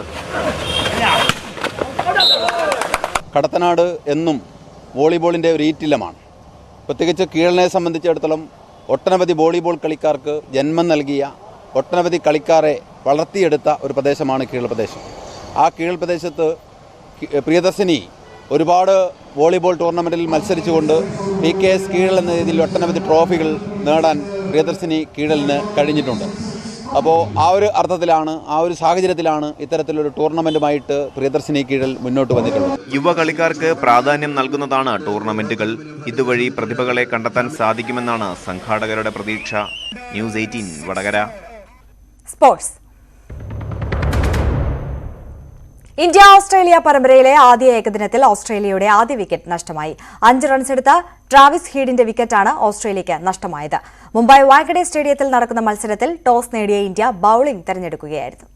കടത്തനാട് എന്നും വോളിബോളിൻ്റെ ഒരു ഈറ്റില്ലമാണ്. പ്രത്യേകിച്ച് കീഴലിനെ സംബന്ധിച്ചിടത്തോളം ഒട്ടനവധി വോളിബോൾ കളിക്കാർക്ക് ജന്മം നൽകിയ, ഒട്ടനവധി കളിക്കാരെ വളർത്തിയെടുത്ത ഒരു പ്രദേശമാണ് കീഴൽ പ്രദേശം. ആ കീഴൽ പ്രദേശത്ത് പ്രിയദർശിനി ഒരുപാട് വോളിബോൾ ടൂർണമെൻറ്റിൽ മത്സരിച്ചുകൊണ്ട് PKS കീഴൽ എന്ന രീതിയിൽ ഒട്ടനവധി ട്രോഫികൾ നേടാൻ പ്രിയദർശിനി കീഴലിന് കഴിഞ്ഞിട്ടുണ്ട്. അപ്പോൾ ആ ഒരു അർത്ഥത്തിലാണ്, ആ ഒരു സാഹചര്യത്തിലാണ് ഇത്തരത്തിലൊരു ടൂർണമെൻറ്റുമായിട്ട് പ്രിയദർശിനി കീഴൽ മുന്നോട്ട് വന്നിട്ടുള്ളത്. യുവ കളിക്കാർക്ക് പ്രാധാന്യം നൽകുന്നതാണ് ടൂർണമെന്റുകൾ. ഇതുവഴി പ്രതിഭകളെ കണ്ടെത്താൻ സാധിക്കുമെന്നാണ് സംഘാടകരുടെ പ്രതീക്ഷ. News 18 Vadakara. Sports. India Australia പരമ്പരയിലെ ആദ്യ ഏകദിനത്തിൽ ഓസ്ട്രേലിയയുടെ ആദ്യ വിക്കറ്റ് നഷ്ടമായി. 5 റൺസെടുത്ത ട്രാവിസ് ഹീഡിന്റെ വിക്കറ്റാണ് ഓസ്ട്രേലിയയ്ക്ക് നഷ്ടമായത്. മുംബൈ വാങ്കഡെ സ്റ്റേഡിയത്തിൽ നടക്കുന്ന മത്സരത്തിൽ ടോസ് നേടിയ ഇന്ത്യ ബൌളിംഗ് തെരഞ്ഞെടുക്കുകയായിരുന്നു.